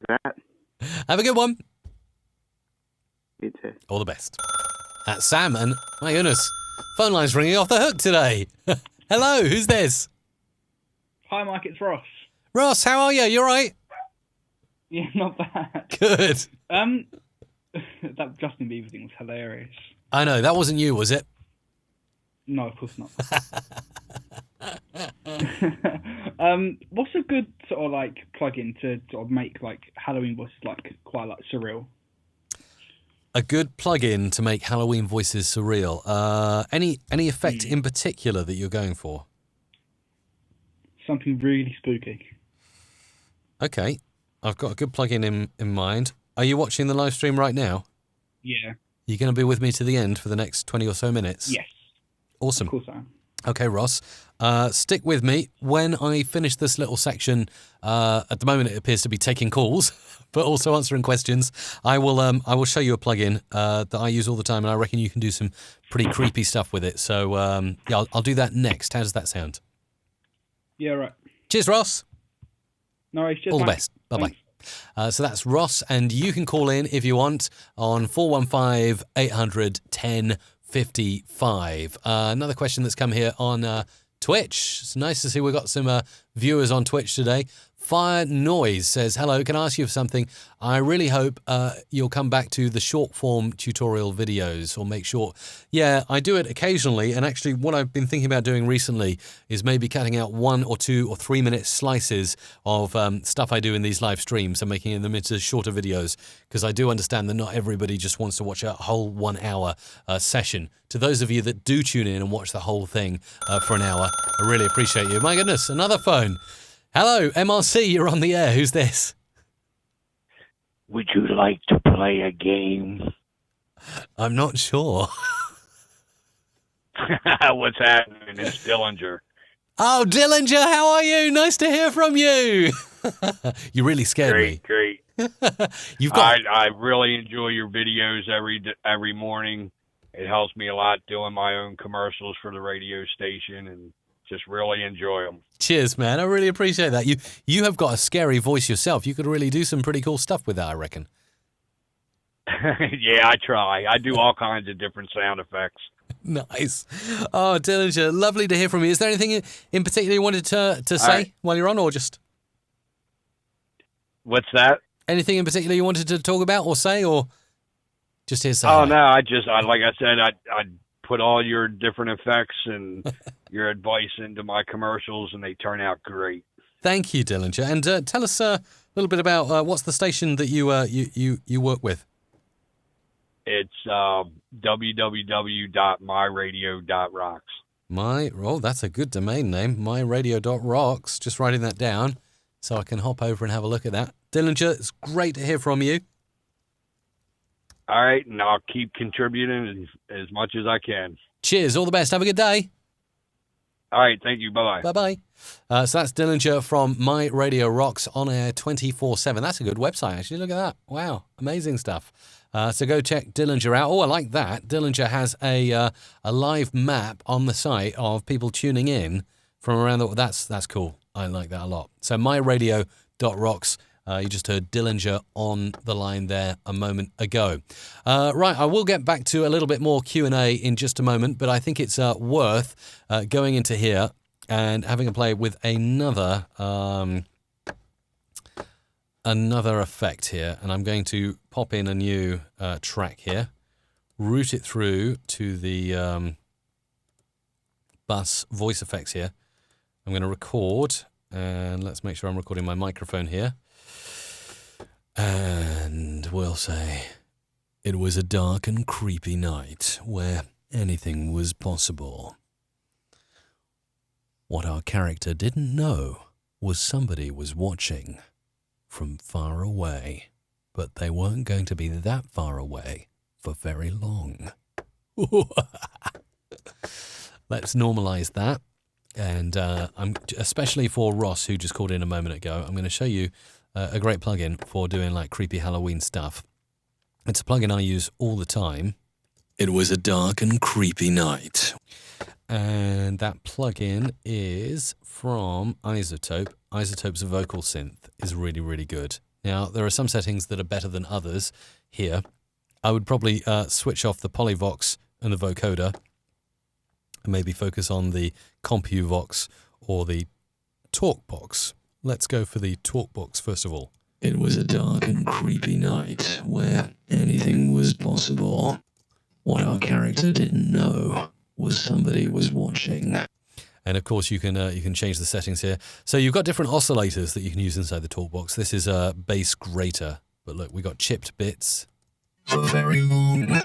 That. Have a good one. You too. All the best. That's Sam, and my goodness, phone line's ringing off the hook today. Hello, who's this? Hi, Mike, it's Ross. Ross, how are you? You all right? Yeah, not bad. Good. That Justin Bieber thing was hilarious. I know, that wasn't you, was it? No, of course not. What's a good sort of like plugin to sort of make like Halloween voices like quite like surreal? A good plugin to make Halloween voices surreal. Any effect in particular that you're going for? Something really spooky. Okay, I've got a good plugin in mind. Are you watching the live stream right now? Yeah. You're going to be with me to the end for the next 20 or so minutes? Yes. Awesome. Of course I am. Okay, Ross, stick with me. When I finish this little section, at the moment it appears to be taking calls, but also answering questions. I will show you a plugin that I use all the time, and I reckon you can do some pretty creepy stuff with it. So yeah, I'll do that next. How does that sound? Yeah, right. Cheers, Ross. No, it's just All the best. Bye-bye. So that's Ross, and you can call in if you want on 415 800 1055. Another question that's come here on Twitch. It's nice to see we've got some viewers on Twitch today. Fire Noise says, hello, can I ask you for something? I really hope you'll come back to the short form tutorial videos, or make short. Yeah, I do it occasionally, and actually what I've been thinking about doing recently is maybe cutting out 1 or 2 or 3 minute slices of stuff I do in these live streams and making them into shorter videos, because I do understand that not everybody just wants to watch a whole 1 hour session. To those of you that do tune in and watch the whole thing for an hour, I really appreciate you. My goodness, another phone. Hello, MRC, you're on the air. Who's this? Would you like to play a game? I'm not sure. What's happening? It's Dillinger. Oh, Dillinger, how are you? Nice to hear from you. You really scared me. Great. You've got. I really enjoy your videos every morning. It helps me a lot doing my own commercials for the radio station, and just really enjoy them. Cheers, man. I really appreciate that. You have got a scary voice yourself. You could really do some pretty cool stuff with that, I reckon. Yeah, I try. I do all kinds of different sound effects. Nice. Oh, Dillinger, lovely to hear from you. Is there anything in particular you wanted to say while you're on, or just... What's that? Anything in particular you wanted to talk about or say, or just hear say? Oh, no, like I said, I put all your different effects and your advice into my commercials, and they turn out great. Thank you, Dillinger. And tell us a little bit about what's the station that you work with. It's www.myradio.rocks. That's a good domain name, myradio.rocks. Just writing that down so I can hop over and have a look at that. Dillinger, it's great to hear from you. All right, and I'll keep contributing as much as I can. Cheers, all the best. Have a good day. All right, thank you. Bye-bye. Bye-bye. So that's Dillinger from My Radio Rocks, on air 24/7. That's a good website, actually. Look at that. Wow, amazing stuff. So go check Dillinger out. Oh, I like that. Dillinger has a live map on the site of people tuning in from around the... That's cool. I like that a lot. So myradio.rocks. You just heard Dillinger on the line there a moment ago. Right, I will get back to a little bit more Q&A in just a moment, but I think it's worth going into here and having a play with another effect here. And I'm going to pop in a new track here, route it through to the bus voice effects here. I'm going to record, and let's make sure I'm recording my microphone here. And we'll say, it was a dark and creepy night where anything was possible. What our character didn't know was somebody was watching from far away, but they weren't going to be that far away for very long. Let's normalize that. And I'm especially for Ross, who just called in a moment ago, I'm going to show you a great plugin for doing like creepy Halloween stuff. It's a plugin I use all the time. It was a dark and creepy night. And that plugin is from Isotope. Isotope's vocal synth is really, really good. Now, there are some settings that are better than others here. I would probably switch off the Polyvox and the vocoder and maybe focus on the CompuVox or the TalkBox. Let's go for the TalkBox first of all. It was a dark and creepy night where anything was possible. What our character didn't know was somebody was watching. And of course you can change the settings here. So you've got different oscillators that you can use inside the TalkBox. This is a bass grater, but look, we got chipped bits. For very long.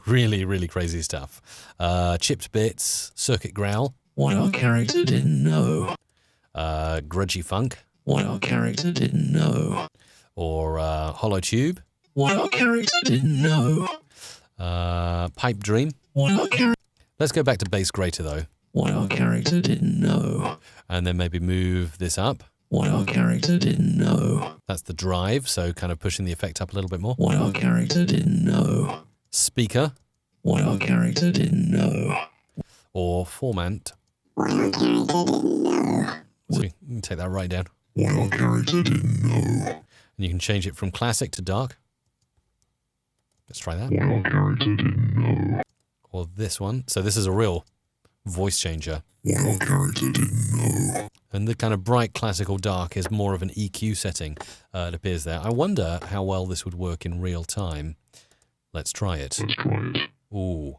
Really, really crazy stuff. Chipped bits, circuit growl. What our character didn't know. Grudgy funk. What our character didn't know. Or hollow tube. What our character didn't know. Pipe dream. What our character. Let's go back to bass greater though. What our character didn't know. And then maybe move this up. What our character didn't know. That's the drive, so kind of pushing the effect up a little bit more. What our character didn't know. Speaker. What our character didn't know. Or format. What our character didn't know. So you can take that right down. What our character didn't know. And you can change it from classic to dark. Let's try that. What our character didn't know. Or this one. So this is a real voice changer. What our character didn't know. And the kind of bright classical dark is more of an EQ setting, it appears there. I wonder how well this would work in real time. Let's try it. Let's try it. Ooh.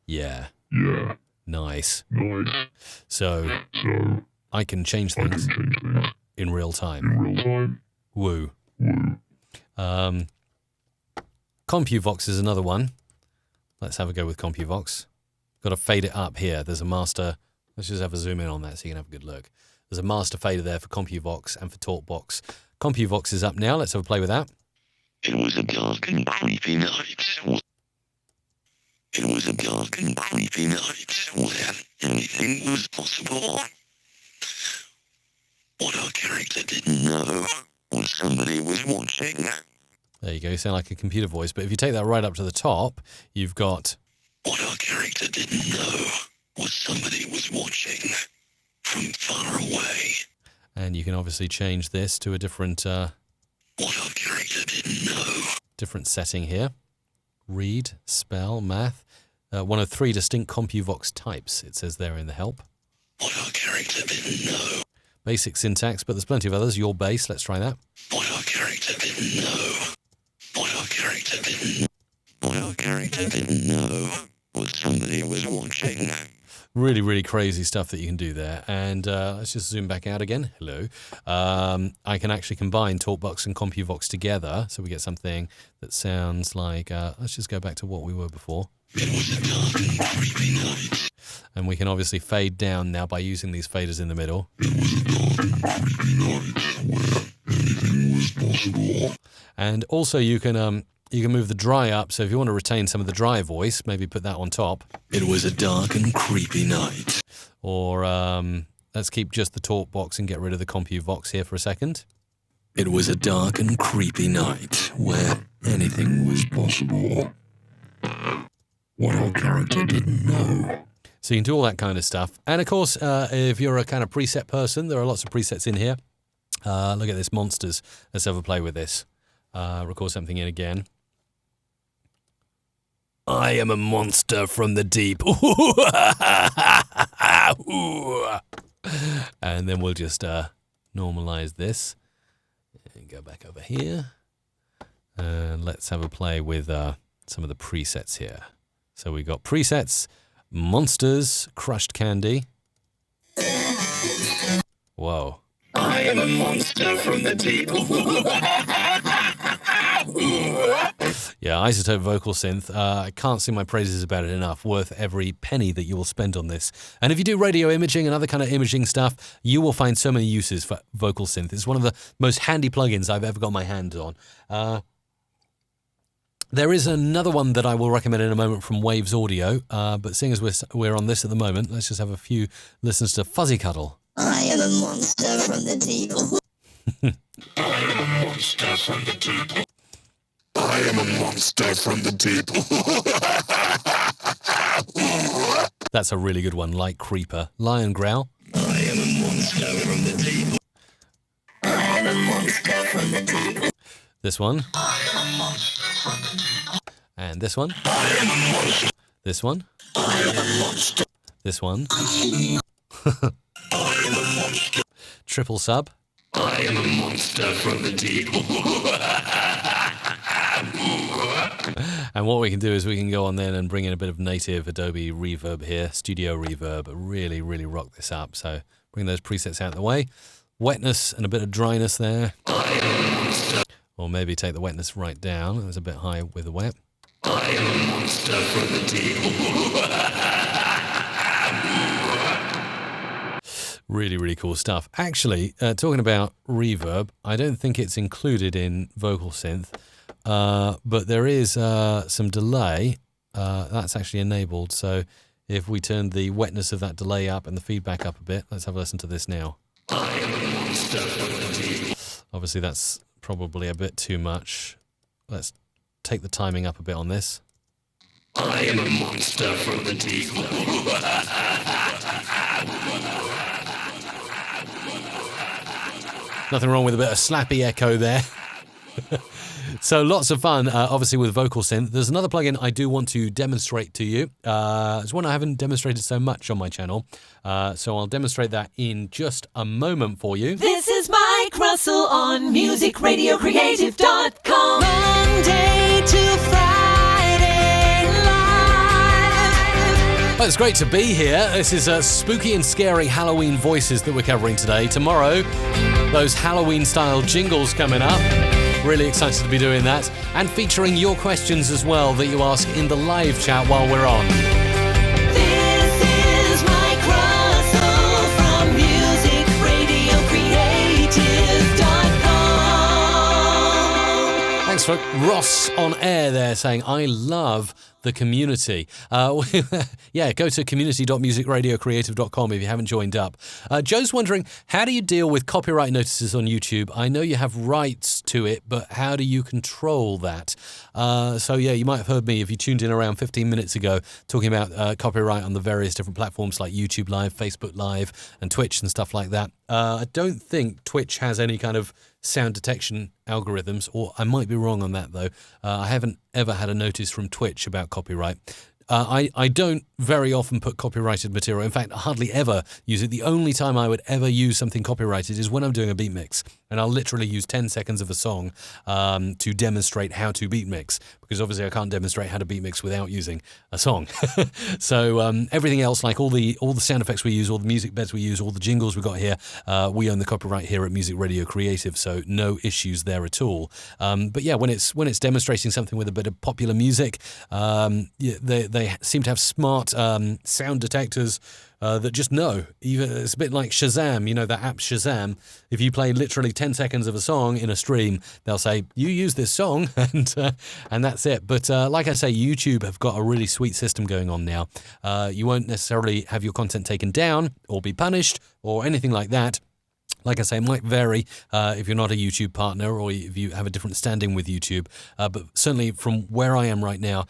Yeah. Yeah. Nice. Nice. So I can change things in real time. In real time. Woo. Woo. CompuVox is another one. Let's have a go with CompuVox. Got to fade it up here. There's a master. Let's just have a zoom in on that so you can have a good look. There's a master fader there for CompuVox and for TalkBox. CompuVox is up now. Let's have a play with that. It was a dark and creepy night. It was a dark and creepy night where anything was possible. What our character didn't know was somebody was watching. There you go. You sound like a computer voice. But if you take that right up to the top, you've got... What our character didn't know was somebody was watching from far away. And you can obviously change this to a different... What our character didn't know. Different setting here. Read, spell, math. One of 3 distinct CompuVox types, it says there in the help. What our character didn't know. Basic syntax, but there's plenty of others. Your bass, let's try that. What our character didn't know. What our character didn't know. What our character didn't know was somebody was watching. Really, really crazy stuff that you can do there. And let's just zoom back out again. Hello. I can actually combine TalkBox and CompuVox together, so we get something that sounds like... let's just go back to what we were before. It was a dark and creepy night. And we can obviously fade down now by using these faders in the middle. It was a dark and creepy night where anything was possible. And also you can move the dry up, so if you want to retain some of the dry voice, maybe put that on top. It was a dark and creepy night. Or let's keep just the TalkBox and get rid of the CompuVox here for a second. It was a dark and creepy night where anything was possible. What our character didn't know. So you can do all that kind of stuff. And of course, if you're a kind of preset person, there are lots of presets in here. Look at this, monsters. Let's have a play with this. Record something in again. I am a monster from the deep. And then we'll just normalize this. And go back over here. And let's have a play with some of the presets here. So we got presets, monsters, crushed candy. Whoa. I am a monster from the deep. Yeah, Isotope Vocal Synth. I can't sing my praises about it enough. Worth every penny that you will spend on this. And if you do radio imaging and other kind of imaging stuff, you will find so many uses for Vocal Synth. It's one of the most handy plugins I've ever got my hands on. There is another one that I will recommend in a moment from Waves Audio, but seeing as we're on this at the moment, let's just have a few listens to Fuzzy Cuddle. I am a monster from the deep. I am a monster from the deep. I am a monster from the deep. That's a really good one, like Creeper. Lion Growl. I am a monster from the deep. I am a monster from the deep. This one. I am a monster from the deep. And this one. I am a monster. This one. I am a monster. This one. I am a monster. Triple sub. I am a monster from the deep. And what we can do is we can go on then and bring in a bit of native Adobe reverb here, studio reverb, really, really rock this up. So bring those presets out of the way. Wetness and a bit of dryness there. I am a monster. Or maybe take the wetness right down. It was a bit high with the wet. I am a monster from the deep. Really, really cool stuff. Actually, talking about reverb, I don't think it's included in Vocal Synth, but there is some delay. That's actually enabled. So if we turn the wetness of that delay up and the feedback up a bit. Let's have a listen to this now. Obviously, that's probably a bit too much. Let's take the timing up a bit on this. I am a monster from the deep. Nothing wrong with a bit of slappy echo there. So lots of fun, obviously, with vocal synth. There's another plugin I do want to demonstrate to you. It's one I haven't demonstrated so much on my channel. So I'll demonstrate that in just a moment for you. This is Mike Russell on musicradiocreative.com. Monday to Friday live. Well, it's great to be here. This is spooky and scary Halloween voices that we're covering today. Tomorrow, those Halloween-style jingles coming up. Really excited to be doing that. And featuring your questions as well that you ask in the live chat while we're on. This is Mike Russell from musicradiocreative.com. Thanks for Ross on air there saying, I love the community. Yeah, go to community.musicradiocreative.com if you haven't joined up. Joe's wondering, how do you deal with copyright notices on YouTube? I know you have rights to it, but how do you control that? So yeah, you might have heard me if you tuned in around 15 minutes ago talking about copyright on the various different platforms like YouTube Live, Facebook Live, and Twitch and stuff like that. I don't think Twitch has any kind of sound detection algorithms, or I might be wrong on that though. I haven't ever had a notice from Twitch about copyright. I don't very often put copyrighted material. In fact, I hardly ever use it. The only time I would ever use something copyrighted is when I'm doing a beat mix. And I'll literally use 10 seconds of a song to demonstrate how to beat mix. Because obviously I can't demonstrate how to beat mix without using a song. So everything else, like all the sound effects we use, all the music beds we use, all the jingles we've got here, we own the copyright here at Music Radio Creative. So no issues there at all. But yeah, when it's demonstrating something with a bit of popular music, they seem to have smart sound detectors that just know. Even it's a bit like Shazam, you know, that app Shazam. If you play literally 10 seconds of a song in a stream, they'll say, you use this song, and that's it. But like I say, YouTube have got a really sweet system going on now. You won't necessarily have your content taken down or be punished or anything like that. Like I say, it might vary if you're not a YouTube partner or if you have a different standing with YouTube. But certainly from where I am right now,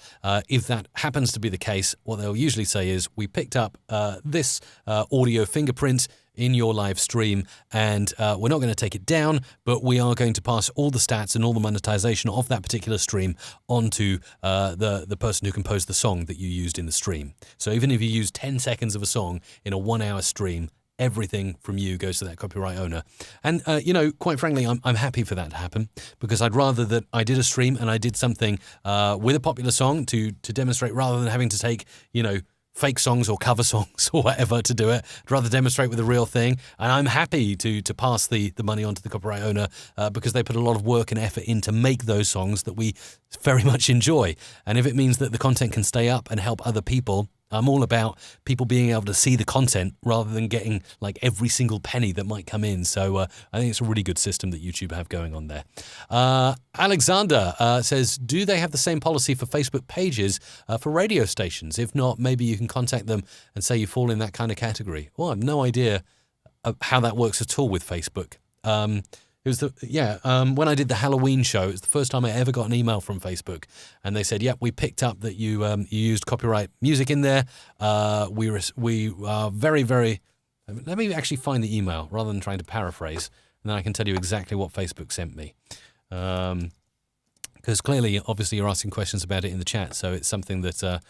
if that happens to be the case, what they'll usually say is, we picked up this audio fingerprint in your live stream, and we're not going to take it down, but we are going to pass all the stats and all the monetization of that particular stream onto the person who composed the song that you used in the stream. So even if you use 10 seconds of a song in a 1 hour stream, everything from you goes to that copyright owner. And, you know, quite frankly, I'm happy for that to happen, because I'd rather that I did a stream and I did something with a popular song to demonstrate, rather than having to take, you know, fake songs or cover songs or whatever to do it. I'd rather demonstrate with the real thing. And I'm happy to pass the money on to the copyright owner because they put a lot of work and effort in to make those songs that we very much enjoy. And if it means that the content can stay up and help other people, I'm all about people being able to see the content rather than getting like every single penny that might come in. So I think it's a really good system that YouTube have going on there. Alexander says, do they have the same policy for Facebook pages for radio stations? If not, maybe you can contact them and say you fall in that kind of category. Well, I have no idea how that works at all with Facebook. It was when I did the Halloween show, it was the first time I ever got an email from Facebook, and they said, "Yep, we picked up that you used copyright music in there. We are very, very." Let me actually find the email rather than trying to paraphrase, and then I can tell you exactly what Facebook sent me. Because clearly, obviously, you're asking questions about it in the chat, so it's something that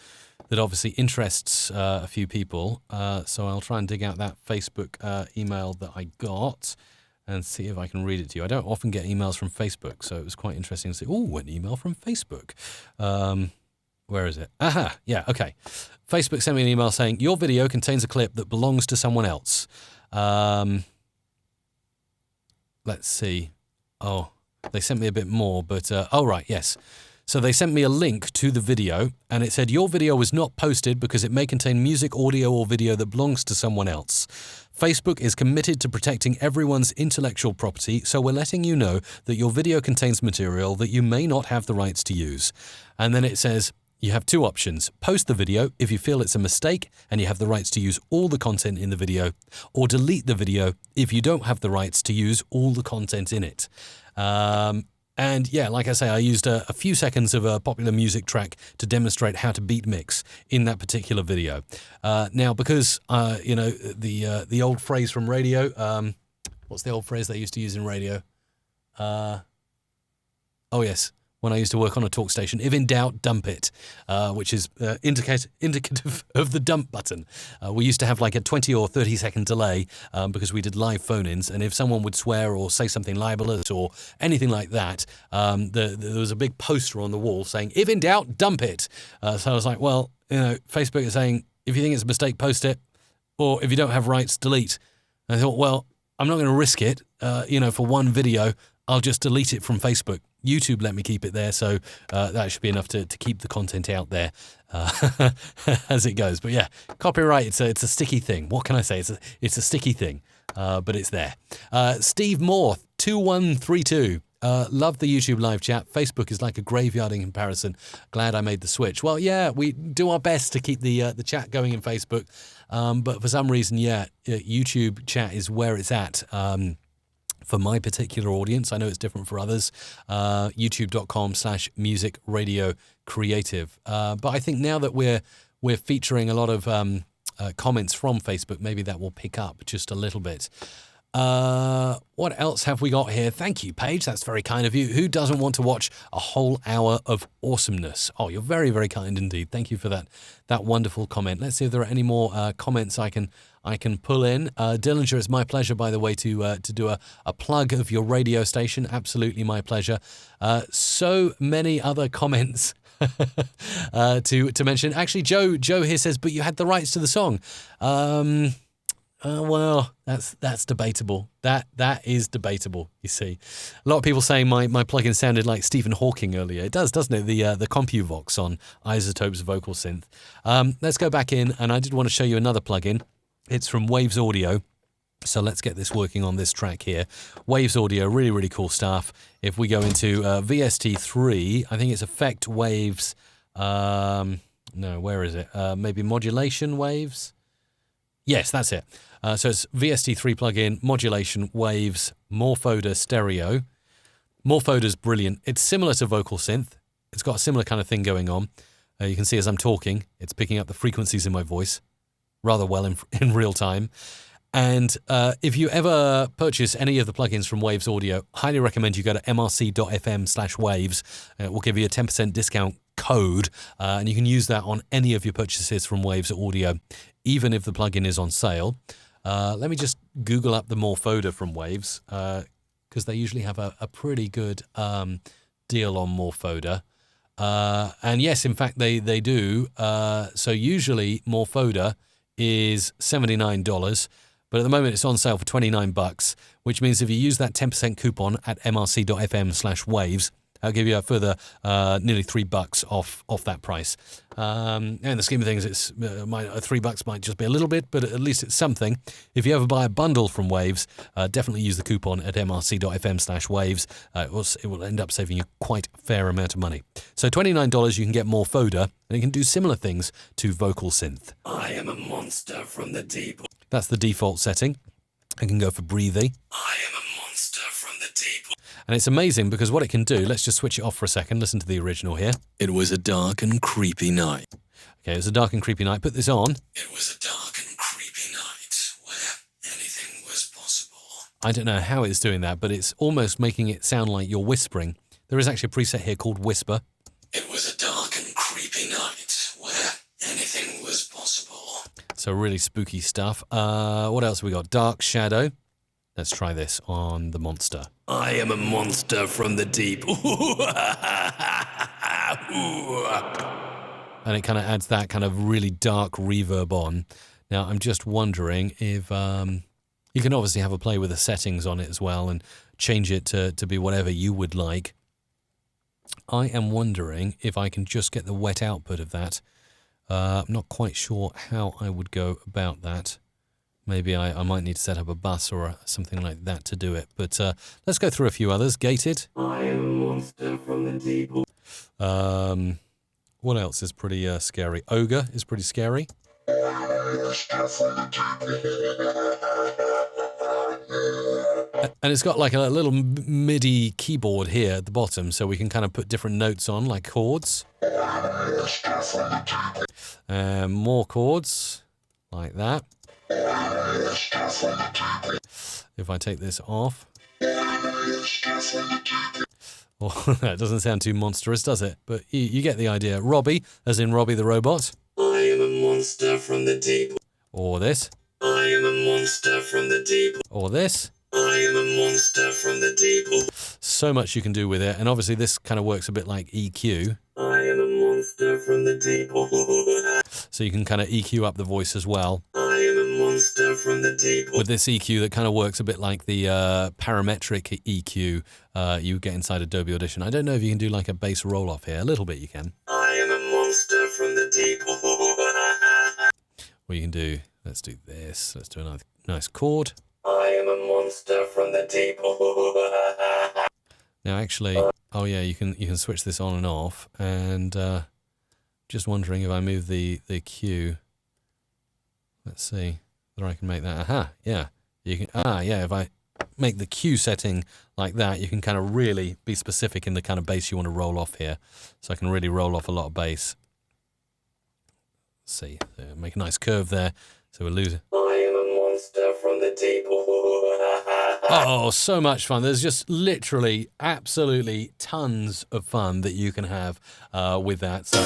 that obviously interests a few people. So I'll try and dig out that Facebook email that I got and see if I can read it to you. I don't often get emails from Facebook, so it was quite interesting to see, oh, an email from Facebook. Where is it? Aha, yeah, okay. Facebook sent me an email saying, your video contains a clip that belongs to someone else. Let's see. Oh, they sent me a bit more, but, oh, right, yes. So they sent me a link to the video, and it said, your video was not posted because it may contain music, audio, or video that belongs to someone else. Facebook is committed to protecting everyone's intellectual property, so we're letting you know that your video contains material that you may not have the rights to use. And then it says, you have two options. Post the video if you feel it's a mistake and you have the rights to use all the content in the video, or delete the video if you don't have the rights to use all the content in it. And yeah, like I say, I used a few seconds of a popular music track to demonstrate how to beat mix in that particular video. Now, because, you know, the old phrase from radio, what's the old phrase they used to use in radio? Oh, yes. When I used to work on a talk station, if in doubt, dump it, which is indicative of the dump button. We used to have like a 20 or 30 second delay because we did live phone-ins, and if someone would swear or say something libelous or anything like that, there was a big poster on the wall saying, if in doubt, dump it. So I was like, well, you know, Facebook is saying, if you think it's a mistake, post it, or if you don't have rights, delete. And I thought, well, I'm not going to risk it, you know, for one video. I'll just delete it from Facebook. YouTube let me keep it there, so that should be enough to keep the content out there as it goes. But yeah, copyright, it's a sticky thing. What can I say? It's a sticky thing, but it's there. Steve Moore, 2132. Love the YouTube live chat. Facebook is like a graveyard in comparison. Glad I made the switch. Well, yeah, we do our best to keep the chat going in Facebook, but for some reason, yeah, YouTube chat is where it's at. For my particular audience, I know it's different for others, youtube.com/music radio creative. But I think now that we're featuring a lot of comments from Facebook, maybe that will pick up just a little bit. What else have we got here? Thank you, Paige. That's very kind of you. Who doesn't want to watch a whole hour of awesomeness? Oh, you're very, very kind indeed. Thank you for that wonderful comment. Let's see if there are any more comments I can pull in. Dillinger, it's my pleasure, by the way, to do a plug of your radio station. Absolutely my pleasure. So many other comments to mention. Actually, Joe here says, but you had the rights to the song. Well, that's debatable. That is debatable, you see. A lot of people saying my plugin sounded like Stephen Hawking earlier. It does, doesn't it? The CompuVox on Isotope's vocal synth. Let's go back in, and I did want to show you another plugin. It's from Waves Audio. So let's get this working on this track here. Waves Audio, really, really cool stuff. If we go into VST3, I think it's Effect Waves. No, where is it? Maybe Modulation Waves? Yes, that's it. So it's VST3 plugin, Modulation Waves, Morphoda Stereo. Morphoda's brilliant. It's similar to Vocal Synth. It's got a similar kind of thing going on. You can see as I'm talking, it's picking up the frequencies in my voice rather well in real time. And if you ever purchase any of the plugins from Waves Audio, highly recommend you go to mrc.fm/waves. It will give you a 10% discount code, and you can use that on any of your purchases from Waves Audio, even if the plugin is on sale. Let me just Google up the Morphoda from Waves, because they usually have a pretty good deal on Morphoda. And yes, in fact, they do. So usually Morphoda is $79, but at the moment it's on sale for $29, which means if you use that 10% coupon at mrc.fm/waves, I'll give you a further nearly $3 off that price. And in the scheme of things, it's $3 might just be a little bit, but at least it's something. If you ever buy a bundle from Waves, definitely use the coupon at mrc.fm/waves. It will end up saving you quite a fair amount of money. So $29, you can get Morphoda, and it can do similar things to Vocal Synth. I am a monster from the deep. That's the default setting. I can go for breathy. I am a monster from the deep. And it's amazing because what it can do, let's just switch it off for a second, listen to the original here. It was a dark and creepy night. Okay, it was a dark and creepy night. Put this on. It was a dark and creepy night where anything was possible. I don't know how it's doing that, but it's almost making it sound like you're whispering. There is actually a preset here called Whisper. It was a dark and creepy night where anything was possible. So really spooky stuff. What else have we got? Dark Shadow. Let's try this on the Monster. I am a monster from the deep. And it kind of adds that kind of really dark reverb on. Now, I'm just wondering if you can obviously have a play with the settings on it as well and change it to be whatever you would like. I am wondering if I can just get the wet output of that. I'm not quite sure how I would go about that. Maybe I might need to set up a bus or something like that to do it. But let's go through a few others. Gated. I am a monster from the deep. What else is pretty scary? Ogre is pretty scary. And it's got like a little MIDI keyboard here at the bottom, so we can kind of put different notes on, like chords. More chords, like that. If I take this off. Oh, that doesn't sound too monstrous, does it? But you get the idea. Robbie, as in Robbie the Robot. I am a monster from the deep. Or this. I am a monster from the deep. Or this. I am a monster from the deep. So much you can do with it, and obviously this kind of works a bit like EQ. I am a monster from the deep. So you can kind of EQ up the voice as well. I am a monster from the deep. With this EQ that kind of works a bit like the parametric EQ you get inside Adobe Audition. I don't know if you can do like a bass roll-off here. A little bit you can. I am a monster from the deep. What you can do, let's do this. Let's do a nice chord. I am a monster from the deep. Now actually, oh yeah, you can switch this on and off, and just wondering if I move the Q. Let's see whether I can make that. Aha, yeah. You can yeah, if I make the Q setting like that, you can kind of really be specific in the kind of bass you want to roll off here. So I can really roll off a lot of bass. Let's see, make a nice curve there. So we'll lose it. I am a monster from the deep. Oh, so much fun. There's just literally, absolutely tons of fun that you can have with that. So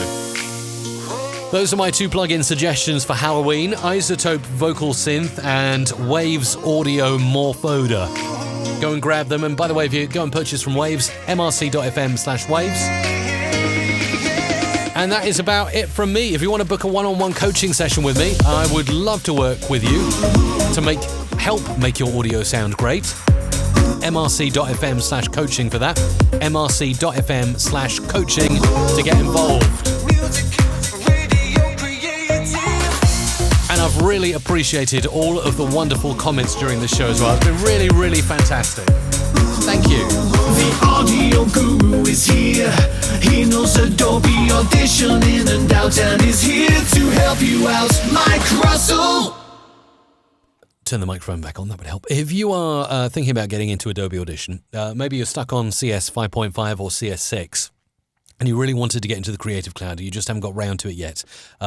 those are my two plugin suggestions for Halloween: Isotope Vocal Synth and Waves Audio Morphoda. Go and grab them. And by the way, if you go and purchase from Waves, mrc.fm/waves. And that is about it from me. If you want to book a one-on-one coaching session with me, I would love to work with you to help make your audio sound great. mrc.fm/coaching for that. mrc.fm/coaching to get involved. And I've really appreciated all of the wonderful comments during the show as well. It's been really, really fantastic. Thank you. The audio guru is here. He knows Adobe Audition in and out and is here to help you out. Mike Russell. Turn the microphone back on, that would help. If you are thinking about getting into Adobe Audition, maybe you're stuck on CS 5.5 or CS 6, and you really wanted to get into the Creative Cloud, you just haven't got round to it yet,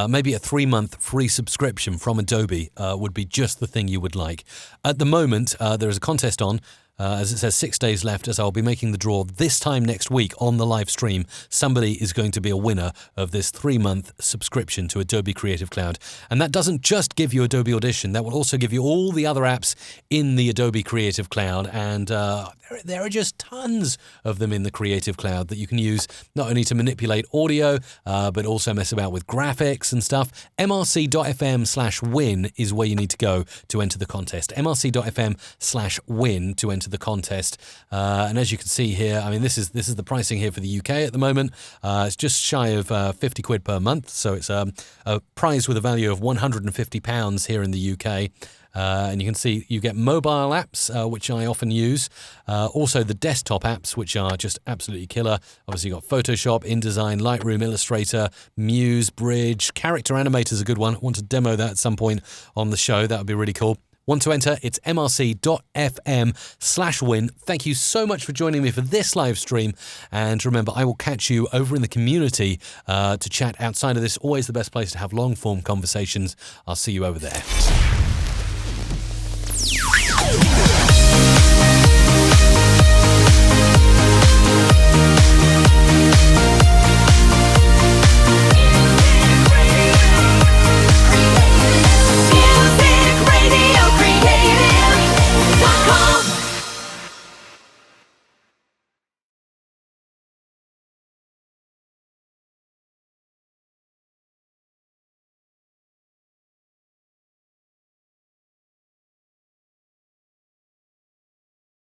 maybe a 3-month free subscription from Adobe would be just the thing you would like. At the moment, there is a contest on. As it says, 6 days left, as I'll be making the draw this time next week on the live stream. Somebody is going to be a winner of this 3-month subscription to Adobe Creative Cloud. And that doesn't just give you Adobe Audition, that will also give you all the other apps in the Adobe Creative Cloud. And there are just tons of them in the Creative Cloud that you can use not only to manipulate audio, but also mess about with graphics and stuff. mrc.fm/win is where you need to go to enter the contest. mrc.fm/win to enter the contest. And as you can see here, I mean, this is the pricing here for the UK at the moment. It's just shy of 50 quid per month. So it's a prize with a value of £150 here in the UK. And you can see you get mobile apps, which I often use. Also the desktop apps, which are just absolutely killer. Obviously you've got Photoshop, InDesign, Lightroom, Illustrator, Muse, Bridge. Character Animator is a good one. I want to demo that at some point on the show. That would be really cool. Want to enter? It's mrc.fm/win. Thank you so much for joining me for this live stream. And remember, I will catch you over in the community to chat outside of this. Always the best place to have long-form conversations. I'll see you over there.